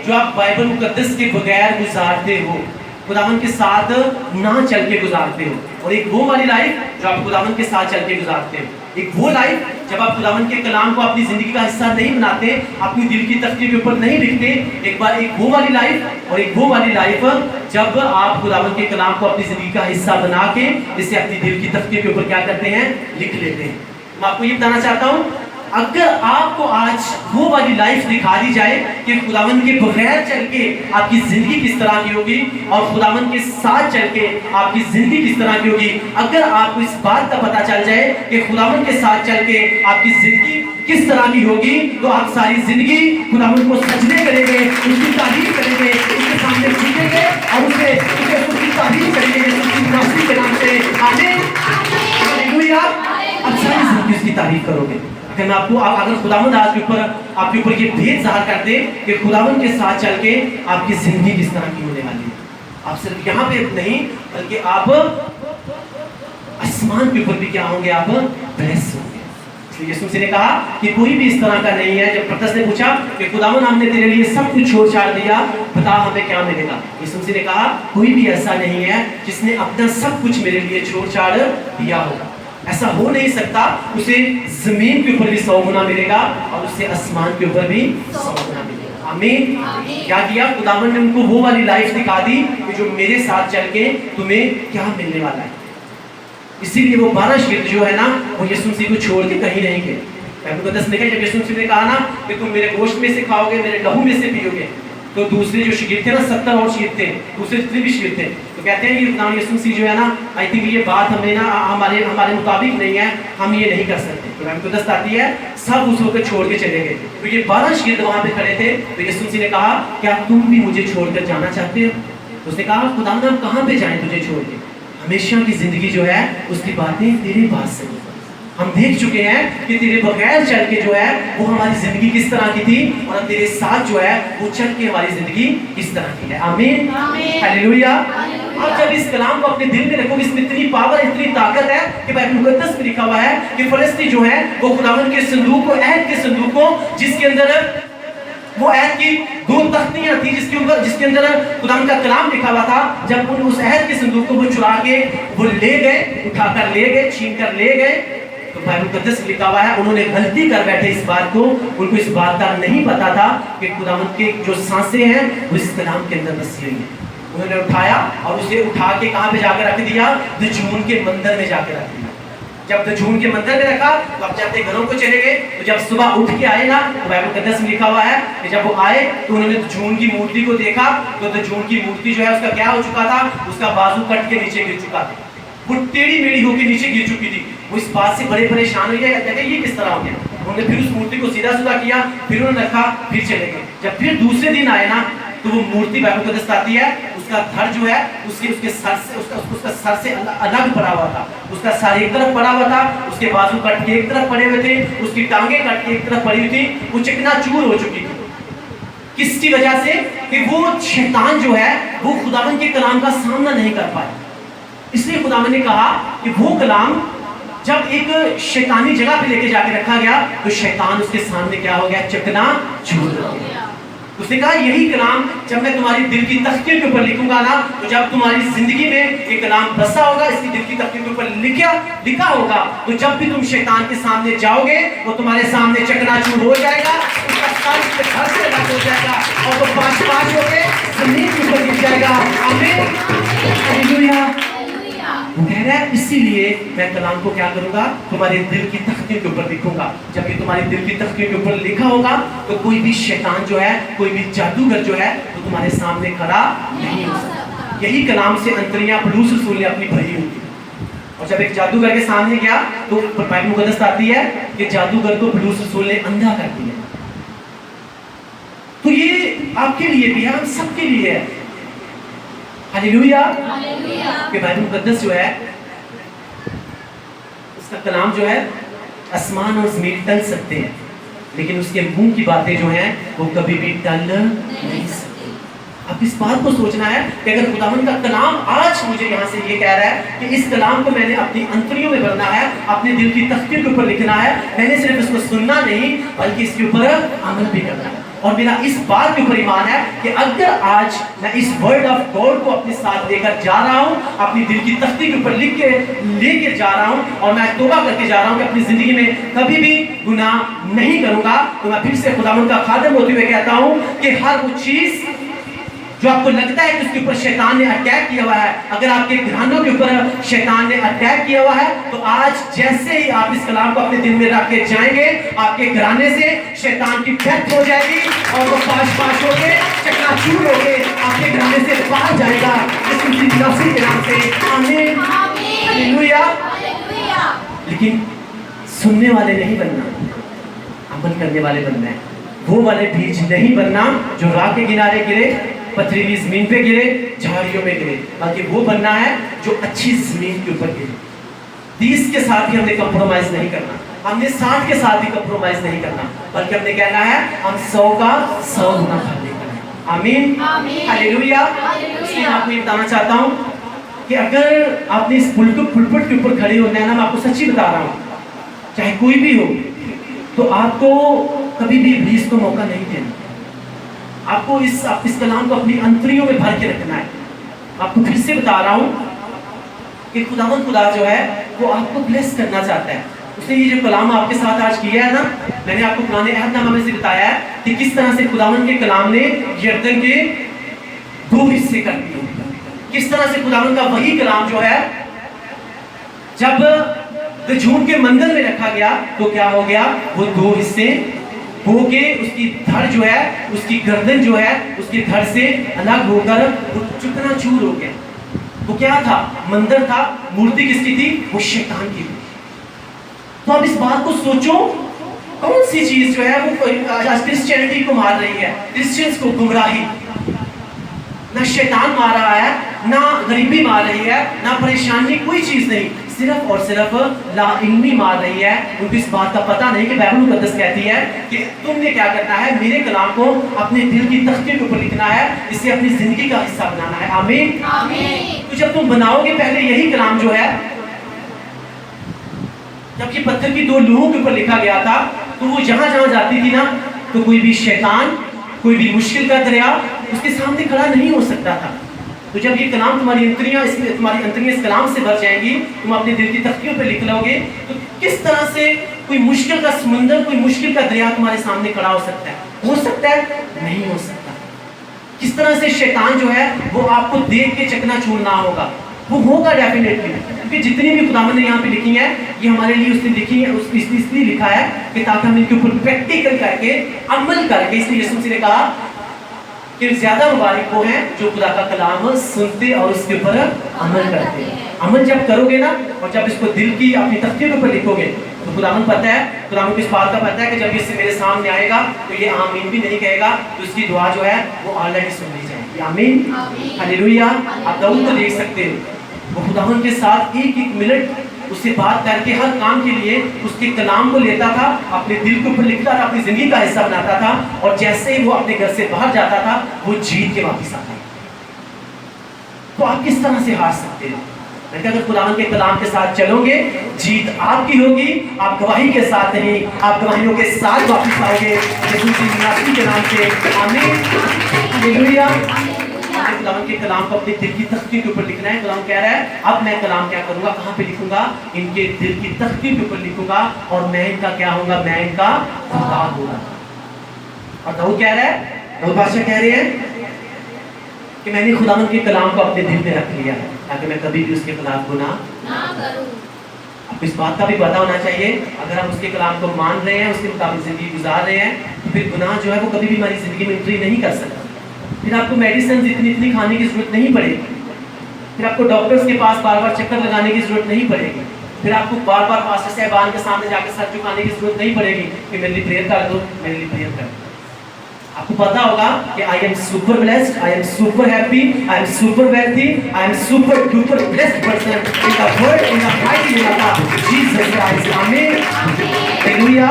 जो आप बाइबल मुकद्दस के बगैर गुजारते हो, खुदावंद के साथ ना चल के गुजारते हो, और एक वो वाली लाइफ जो आप खुदावंद के साथ चल के गुजारते हो। एक वो लाइफ जब आप खुदावंद के कलाम को अपनी जिंदगी का हिस्सा नहीं बनाते, अपनी दिल की तख्ती के ऊपर नहीं लिखते। एक वो वाली लाइफ और एक वो वाली लाइफ जब आप खुदावंद के कलाम को अपनी जिंदगी का हिस्सा बना के इसे अपनी दिल की तख्ती के ऊपर क्या करते हैं, लिख लेते हैं। मैं आपको ये बताना चाहता हूँ, अगर आपको आज वो वाली लाइफ दिखा दी जाए कि खुदावंद के बगैर चल के आपकी जिंदगी किस तरह की होगी और खुदावंद के साथ चल के आपकी जिंदगी किस तरह की होगी, अगर आपको इस बात का पता चल जाए कि खुदावंद के साथ चल के आपकी जिंदगी किस तरह की होगी, तो आप सारी जिंदगी खुदावंद को सजदे करेंगे, उसकी तारीफ करेंगे, उसके सामने झुकेंगे और उसकी तारीफ करेंगे उसकी मसीह के नाम से। आमीन, हालेलुया। अब सारी जिंदगी उसकी तारीफ करोगे। अगर मैं आपको अगर खुदावंद आज आपके ऊपर ये भेद ज़ाहिर कर दे कि खुदावंद के साथ चल के आपकी जिंदगी किस तरह की होने वाली है, आप सिर्फ यहाँ पे नहीं बल्कि आप आसमान के ऊपर भी क्या होंगे, आप ब्लेस होंगे। इसलिए यीशु मसीह ने कहा कि कोई भी इस तरह का नहीं है। जब पतरस ने पूछा कि खुदावंद हमने तेरे लिए सब कुछ छोड़ छाड़ दिया, बता हमें क्या मिलेगा, यीशु मसीह ने कहा कोई भी ऐसा नहीं है जिसने अपना सब कुछ मेरे लिए छोड़ छाड़ दिया होगा। ऐसा हो नहीं सकता। उसे जमीन के ऊपर भी 100 गुना मिलेगा और उसे आसमान के ऊपर भी 100 गुना मिलेगा। आमीन। क्या किया खुदावंद ने उनको वो वाली लाइफ दिखा दी कि जो मेरे साथ चल के तुम्हें क्या मिलने वाला है। इसीलिए वो 12 शिष्य जो है ना, वो यीशु मसीह को छोड़ के कहीं नहीं गए। बाइबल मुकद्दस में जब यीशु मसीह ने कहा ना कि तुम मेरे गोश्त में से खाओगे, मेरे लहू में से पियोगे, तो दूसरे जो शिगिर थे ना, 70 और शिगिर थे, दूसरे जितने भी शिगिर थे, तो कहते हैं कि नाम यीशु मसीह जो है ना, आई थिंक ये बात हमें ना हमारे मुताबिक नहीं है, हम ये नहीं कर सकते। तो बाइबल मुकद्दस आती है सब उस वक्त छोड़ के चले गए। तो ये 12 शिगिर वहाँ पे खड़े थे। तो यीशु मसीह ने कहा क्या तुम भी मुझे छोड़कर जाना चाहते हो? तो उसने कहा खुदावंद हम कहाँ पे जाएं तुझे छोड़ के, हमेशा की जिंदगी जो है उसकी बातें तेरी बात से हम देख चुके हैं कि तेरे बगैर चल के जो है वो हमारी जिंदगी किस तरह की थी और तेरे साथ जो है वो चल के हमारी जिंदगी किस तरह की है। आमीन, हालेलुया। आप जब इस कलाम को अपने दिल में रखोगे, इसमें इतनी पावर, इतनी ताकत है कि बाइबल मुकद्दस में लिखा हुआ है कि फलस्ती जो है वो खुदावंद के संदूक को, अहद के संदूक को, जिसके अंदर वो अहद की 2 तख्तियां थी जिसके अंदर खुदावंद का कलाम लिखा हुआ था, जब उन उस अहद के संदूक को वो चुरा के वो ले गए, उठाकर ले गए, छीन कर ले गए, तो बाइबल मुकद्दस में लिखा हुआ है उन्होंने गलती कर बैठे इस बात को, उनको इस बात का नहीं पता था कि खुदावंद के जो सांसें हैं वो इस कलाम के अंदर बसी हुई हैं। उन्होंने उठाया और उसे उठा के कहाँ पे जाकर रख दिया, दजून के मंदिर में जाकर रख दिया। जब दजून के मंदिर में रखा तो अब अपने घरों को चले गए। तो जब सुबह उठ के आए ना, तो बाइबल मुकद्दस में लिखा हुआ है कि जब वो आए तो उन्होंने दजून की मूर्ति को देखा, तो दजून की मूर्ति जो है उसका क्या हो चुका था, उसका बाजू कट के नीचे गिर चुका था, वो टेढ़ी मेढ़ी होकर नीचे गिर चुकी थी। वो इस बात से बड़े परेशान हो गए, कहते ये किस तरह हो गया। उन्होंने फिर उस मूर्ति को सीधा सीधा किया, फिर उन्होंने रखा, फिर चले गए। जब फिर दूसरे दिन आए ना, तो वो मूर्ति बाइबल मुकद्दस आती है उसका धड़ जो है उसके सर से उसका सर से अलग पड़ा हुआ था, उसका सर एक तरफ पड़ा हुआ था, उसके बाजू कट के एक तरफ पड़े हुए थे, उसकी टांगे कट के एक तरफ पड़ी हुई थी, वो चकनाचूर हो चुकी थी। किसकी वजह से? कि वो शैतान जो है वो खुदावंद के कलाम का सामना नहीं कर पाया। इसलिए खुदावंद ने कहा कि वो कलाम जब एक शैतानी जगह पे लेके जाके रखा गया तो शैतान उसके सामने क्या हो गया? चकनाचूर हो गया। उसने कहा यही कलाम जब मैं तुम्हारी दिल की तख्तियों के ऊपर लिखूंगा ना, तो जब तुम्हारी जिंदगी में ये कलाम बसा होगा, इसकी दिल की तख्तियों के ऊपर लिखा होगा, तो जब भी तुम शैतान के सामने जाओगे वो तुम्हारे सामने चकनाचूर हो जाएगा, उसका सर उसके घर से अलग हो जाएगा और वो पांच होके जमीन के ऊपर गिर जाएगा। आमीन, हालेलुया। वो कह रहा है इसीलिए मैं कलाम को क्या करूंगा? तुम्हारे दिल की तख्तियों के ऊपर लिखूंगा। जब ये तुम्हारे दिल की तख्तियों के ऊपर लिखा होगा तो कोई भी शैतान जो है, कोई भी जादूगर जो है वो तुम्हारे सामने खड़ा नहीं हो सकता। यही कलाम से अंतरियां पौलुस रसूल ने अपनी भरी हुई थी। और जब एक जादूगर के सामने गया तो बाइबल मुकद्दस आती है कि जादूगर को पौलुस रसूल ने अंधा कर दिया। तो ये आपके लिए भी है, हम सबके लिए है। हालेलुया। कि बाइबल मुकद्दस जो है उसका कलाम जो है आसमान और ज़मीन टल सकते हैं, लेकिन उसके मुंह की बातें जो हैं वो कभी भी टल नहीं सकती। अब इस बात को सोचना है कि अगर खुदावंद का कलाम आज मुझे यहाँ से ये कह रहा है कि इस कलाम को मैंने अपनी अंतरियों में भरना है, अपने दिल की तख्तियों के ऊपर लिखना है, मैंने सिर्फ इसको सुनना नहीं बल्कि इसके ऊपर अमल भी करना है। और मेरा इस बात के ऊपर ईमान है कि अगर आज मैं इस वर्ड ऑफ गॉड को अपने साथ लेकर जा रहा हूँ, अपनी दिल की तख्ती के ऊपर लिख के लेकर जा रहा हूँ और मैं तौबा करके जा रहा हूँ कि अपनी जिंदगी में कभी भी गुनाह नहीं करूंगा, तो मैं फिर से खुदावंद का खादिम होते हुए कहता हूँ कि हर वो चीज जो आपको लगता है कि उसके ऊपर शैतान ने अटैक किया हुआ है, अगर आपके घरानों के ऊपर शैतान ने अटैक किया हुआ है, तो आज जैसे ही आप इस कलाम को अपने दिल में रख के जाएंगे, आपके घराने से शैतान की डेथ हो जाएगी और वो पाश होके चकनाचूर होके आपके घराने से बाहर जाएगा यीशु के नाम से। आमीन, हालेलुया। लेकिन सुनने वाले नहीं बनना, अमल करने वाले बनना है। वो वाले बीज नहीं बनना जो राह के किनारे गिरे, पथरीली जमीन पे गिरे, झाड़ियों में गिरे, बल्कि वो बनना है जो अच्छी जमीन के ऊपर गिरे। 30 के साथ भी हमने कंप्रोमाइज नहीं करना, हमने 60 के साथ भी कंप्रोमाइज नहीं करना, बल्कि हमने कहना है हम 100 का 100 गुना फल लेकर। आमीन, हालेलुया। इसलिए मैं आपको ये बताना चाहता हूँ कि अगर आपने इस पुलपट के ऊपर खड़े होना है ना, मैं आपको सच्ची बता रहा हूँ, चाहे कोई भी हो, तो आपको कभी भी इब्लीस को मौका नहीं देना। आपको इस कलाम को अपनी अंतरियों में भर के रखना है। आपको फिर से बता रहा हूँ कि खुदावंद खुदा जो है वो आपको ब्लेस करना चाहता है। उसने ये जो कलाम आपके साथ आज किया है ना, मैंने आपको पुराने अहदनामा में से बताया है कि किस तरह से खुदावंद के कलाम ने यरदन के 2 हिस्से कर दिए। किस तरह से खुदावंद का वही कलाम जो है जब झूठ के मंदिर में रखा गया तो क्या हो गया? वो 2 हिस्से हो के उसकी धड़ जो है, उसकी गर्दन जो है, उसकी धड़ से अलग होकर वो चकनाचूर हो गया। वो क्या था? मंदिर था। मूर्ति किसकी थी? वो शैतान की थी। तो अब इस बात को सोचो, कौन सी चीज जो है वो आज क्रिश्चियनिटी को मार रही है, क्रिश्चियंस को गुमराही। ना शैतान मार रहा है, ना गरीबी मार रही है, ना परेशानी, कोई चीज नहीं, सिर्फ और सिर्फ लाइल्मी मार रही है। उनको इस बात का पता नहीं कि बाइबल मुकद्दस कहती है कि तुमने क्या करना है, मेरे कलाम को अपने दिल की तख्ती के ऊपर लिखना है, इसे अपनी जिंदगी का हिस्सा बनाना है। आमीन, आमीन। तो जब तुम बनाओगे पहले यही कलाम जो है, जब ये पत्थर की 2 लोहों के ऊपर लिखा गया था, तो वो जहां जहां जाती थी ना, तो कोई भी शैतान, कोई भी मुश्किल का दरिया उसके सामने खड़ा नहीं हो सकता था। तो जब ये कलाम तुम्हारी अंतरियां इस कलाम से भर जाएंगी, तुम अपने दिल की तख्तियों पे लिख लोगे, तो किस तरह से कोई मुश्किल का समुंदर, कोई मुश्किल का दरिया तुम्हारे सामने खड़ा हो सकता है? हो सकता है? नहीं हो सकता। किस तरह से शैतान जो है वो आपको देख के चकनाचूर ना होगा? वो होगा डेफिनेटली, क्योंकि जितनी भी खुदावंद ने यहाँ पे लिखी है ये हमारे लिए उसने लिखी है, इसलिए लिखा है कि ताकि हम इनके ऊपर प्रैक्टिकल करके, अमल करके, इसलिए यीशु मसीह ने कहा कि ज्यादा मुबारक वो हैं जो खुदा का कलाम सुनते और उसके ऊपर अमल करते हैं। अमल जब करोगे ना, और जब इसको दिल की अपनी तख्तियों के ऊपर लिखोगे, तो खुदावंद पता है, खुदावंद को इस बात का पता है कि जब इससे मेरे सामने आएगा तो ये आमीन भी नहीं कहेगा, तो इसकी दुआ जो है वो ऑलरेडी सुन ली जाएगी। आमीन, हालेलुया। आप दाऊद को देख सकते हो, वो खुदावंद के साथ एक एक मिनट उससे बात करके हर काम के लिए उसके कलाम को लेता था, अपने दिल के ऊपर लिखता था, अपनी जिंदगी का हिस्सा बनाता था, और जैसे ही वो अपने घर से बाहर जाता था वो जीत के वापस आता। तो आप किस तरह से हार सकते हो? मैं अगर खुदावंद के कलाम के साथ चलोगे, जीत आपकी होगी। आप गवाही के साथ नहीं, आप गवाहियों के साथ वापस आओगे यीशु मसीह के नाम से, आमीन, हालेलुया। खुदावंद के कलाम को अपने दिल की तख्ती के ऊपर लिखना है। खुदावंद कह रहा है अब मैं कलाम क्या करूंगा, कहाँ पे लिखूंगा? इनके दिल की तख्ती के ऊपर लिखूंगा, और मैं इनका क्या होऊंगा? मैं इनका खुदा होऊंगा। और दाऊद कह रहा है, दाऊद बादशाह कह रहे हैं कि मैंने खुदावंद के कलाम को अपने दिल में रख लिया है ताकि मैं कभी भी उसके खिलाफ गुनाह ना करूं। आपको इस बात का भी पता होना चाहिए, अगर हम उसके कलाम को मान रहे हैं, उसके मुताबिक जिंदगी गुजार रहे हैं, तो फिर गुनाह जो है वो कभी भी हमारी जिंदगी में एंट्री नहीं कर सकता। फिर आपको मेडिसिन इतनी खाने की जरूरत नहीं पड़ेगी, फिर आपको डॉक्टर्स के पास बार बार चक्कर लगाने की जरूरत नहीं पड़ेगी, फिर आपको बार बार पास्टर साहबान के सामने जाकर सर झुकाने की जरूरत नहीं पड़ेगी कि मेरे लिए प्रेयर कर दो, मेरे लिए प्रेयर कर दो। आपको पता होगा कि I am super blessed, I am super happy, I am super wealthy, I am super duper blessed person in the world, in the mighty name of Jesus Christ, आमीन, हालेलुया।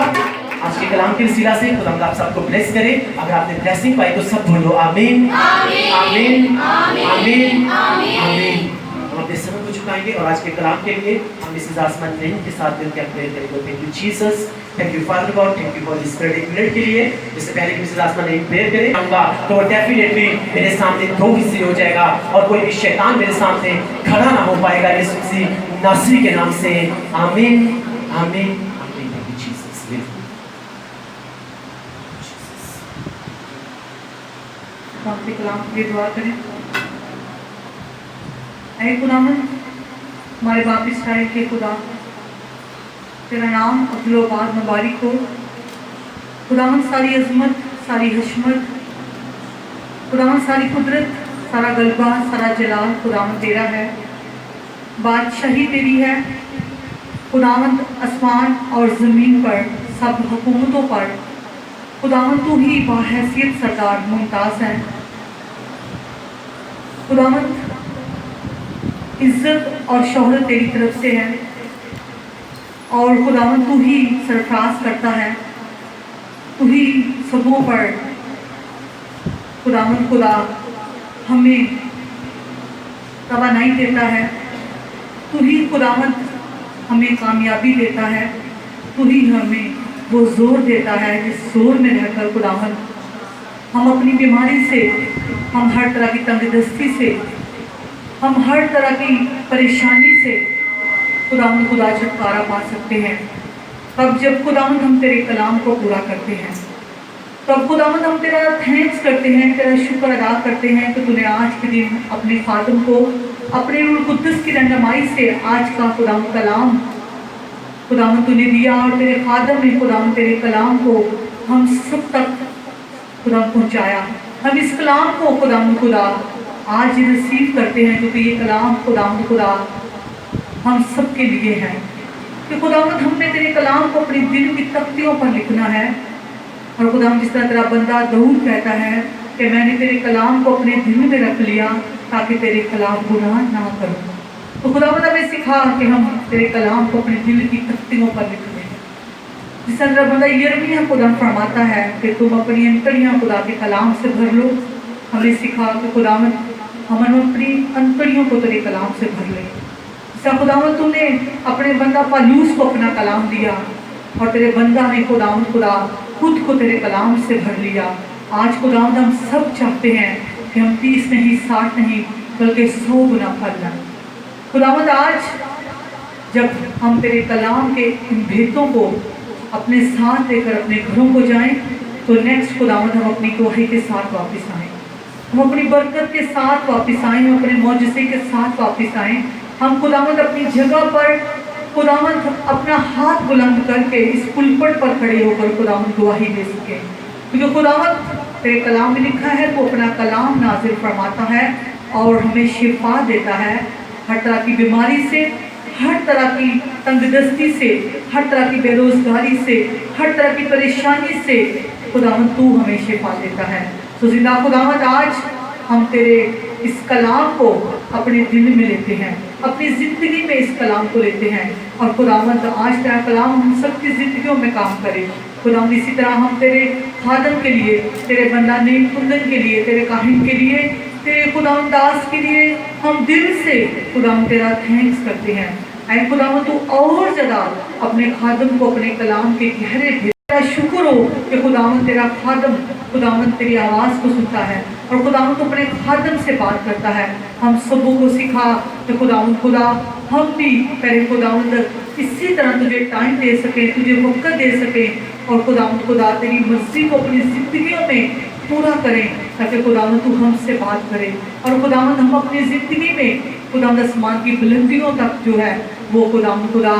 आज के कलाम के वसीला से खुदा आप सबको ब्लेस करे। अगर आपने ब्लेसिंग पाई तो सब बोलो आमीन, आमीन, आमीन, आमीन। हम अपने समय को झुकाएंगे और आज के कलाम के लिए हम इस आसमान नहीं के साथ मिलकर प्रेयर करेंगे। Thank you Jesus, thank you father God, thank you for this spirit. एक मिनट के लिए इससे पहले कि मिसेस आसमान नहीं प्रेयर करें आऊंगा तो डेफिनेटली मेरे सामने दो हिस्से हो जाएगा और कोई भी शैतान मेरे सामने खड़ा ना हो पाएगा यीशु मसीह नासरी के नाम से, आमीन, आमीन, आमीन। Thank you Jesus. आपके कलाम के लिए दुआ करें। ऐ खुदावंद, हमारे बाप इस्राएल के खुदा, तेरा नाम अब्दुल्लाबाद मुबारक हो। खुदावंद सारी अजमत, सारी हशमत, खुदावंद सारी कुदरत, सारा गलबा, सारा जलाल खुदावंद तेरा है। बादशाही तेरी है खुदावंद, आसमान और ज़मीन पर सब हुकूमतों पर खुदावंद तू ही बाहैसियत सरदार मुमताज़ है। खुदावंद इज्जत और शोहरत तेरी तरफ से है और खुदावंद तू ही सरफराज करता है, तू ही सबों पर खुदावंद खुदा हमें तवानाई देता है, तू ही खुदावंद हमें कामयाबी देता है, तू ही हमें वो जोर देता है जिस जोर में रहकर खुदावंद हम अपनी बीमारी से, हम हर तरह की तंगदस्ती से, हम हर तरह की परेशानी से खुदावंद खुदा छुटकारा पा सकते हैं। तब जब खुदावंद हम तेरे कलाम को पूरा करते हैं, तब खुदावंद हम तेरा थैंक्स करते हैं, तेरा शुक्र अदा करते हैं कि तूने आज के दिन अपने खादम को अपने रूह कुद्दस की रहनुमाई से आज का खुदावंद कलाम खुदावंद तूने दिया और तेरे खादम ने खुदावंद तेरे कलाम को हम सब तक खुदा पहुँचाया। हम इस कलाम को खुदावंद खुदा आज रिसीव करते हैं क्योंकि ये कलाम खुदावंद खुदा हम सब के लिए है कि खुदावंद हमने तेरे कलाम को अपने दिल की तख्तियों पर लिखना है। और खुदावंद जिस तरह तेरा बंदा दाऊद कहता है कि मैंने तेरे कलाम को अपने दिल में रख लिया ताकि तेरे खिलाफ गुनाह ना करूं। तो खुदावंद हमें सिखा कि हम तेरे कलाम को अपने दिल की तख्तियों पर लिख दें। जिस तरह बंदा यिर्मयाह खुदा फरमाता है कि तुम अपनी अंतड़ियाँ खुदा के कलाम से भर लो। हमें सिखा कि खुदावंद हम अपनी अंतड़ियों को तेरे कलाम से भर लें। जिस खुदावंद तूने अपने बंदा पालूस को अपना कलाम दिया और तेरे बंदा ने खुदावंद खुदा खुद को तेरे कलाम से भर लिया। आज खुदावंद हम सब चाहते हैं कि हम 30 नहीं 60 नहीं बल्कि 100 गुना फल लाएं। खुदावंद आज जब हम तेरे कलाम के इन भेदों को अपने साथ लेकर अपने घरों को जाएं तो नेक्स्ट खुदावंद हम अपनी गवाही के साथ वापस आएँ, हम अपनी बरकत के साथ वापस आएँ, हम अपने मौजज़े के साथ वापस आएँ। हम खुदावंद अपनी जगह पर खुदावंद अपना हाथ बुलंद करके इस पुलपट पर खड़े होकर खुदावंद गवाही दे सके, क्योंकि खुदावंद तेरे कलाम में लिखा है वो अपना कलाम नाजिल फरमाता है और हमें शिफा देता है हर तरह की बीमारी से, हर तरह की तंगदस्ती से, हर तरह की बेरोजगारी से, हर तरह की परेशानी से खुदावंद तू हमें शिफा देता है। तो जिंदा खुदावंद आज हम तेरे इस कलाम को अपने दिल में लेते हैं, अपनी ज़िंदगी में इस कलाम को लेते हैं। और खुदावंद आज तेरा कलाम हम सबकी ज़िंदगियों में काम करे। खुदावंद इसी तरह हम तेरे खादम के लिए, तेरे बंदा नेम कुंदन के लिए, तेरे काहिन के लिए, तेरे खुदावंद दास के लिए हम दिल से खुदावंद तेरा थैंक्स करते हैं। ऐ खुदावंद तू और ज़्यादा अपने खादम को अपने कलाम के गहरे तेरा शुक्र हो कि खुदावंद तेरा खादम खुदावंद तेरी आवाज़ को सुनता है और खुदावंद तो अपने खादम से बात करता है। हम सबों को सिखा कि खुदावंद खुदा हम भी तेरे खुदावंद इसी तरह तुझे टाइम दे सके, तुझे वक्त दे सके और खुदावंद खुदा तेरी मर्जी को अपनी ज़िंदगियों में पूरा करें, ताकि खुदावंद तू हमसे बात करे और खुदावंद हम अपनी ज़िंदगी में खुदावंद आसमान की बुलंदियों तक जो है वो खुदावंद खुदा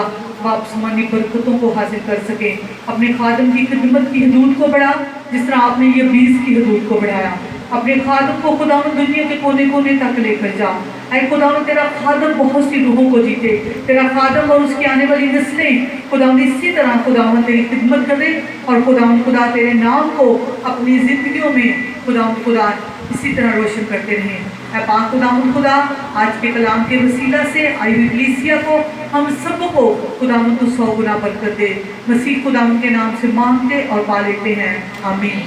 आसमानी बरकतों को हासिल कर सके। अपने खादम की खिदमत की हदूद को बढ़ा, जिस तरह आपने ये 20 की हदूद को बढ़ाया। अपने खादम को खुदावंद दुनिया के कोने कोने तक लेकर जा। ऐ खुदावंद तेरा खादम बहुत सी रूहों को जीते, तेरा खादम और उसकी आने वाली नस्लें खुदावंद इसी तरह खुदावंद तेरी खिदमत करे और खुदावंद खुदा तेरे नाम को अपनी ज़िंदगियों में खुदावंद खुदा इसी तरह रोशन करते रहें। ऐ पाक खुदावंद खुदा आज के कलाम के वसीला से आई हुई कलीसिया को हम सबको खुदावंद तू 100 गुना बरकत दे। मसीह खुदावंद के नाम से मांगते और पा लेते हैं, आमीन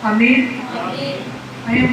आमीन। I am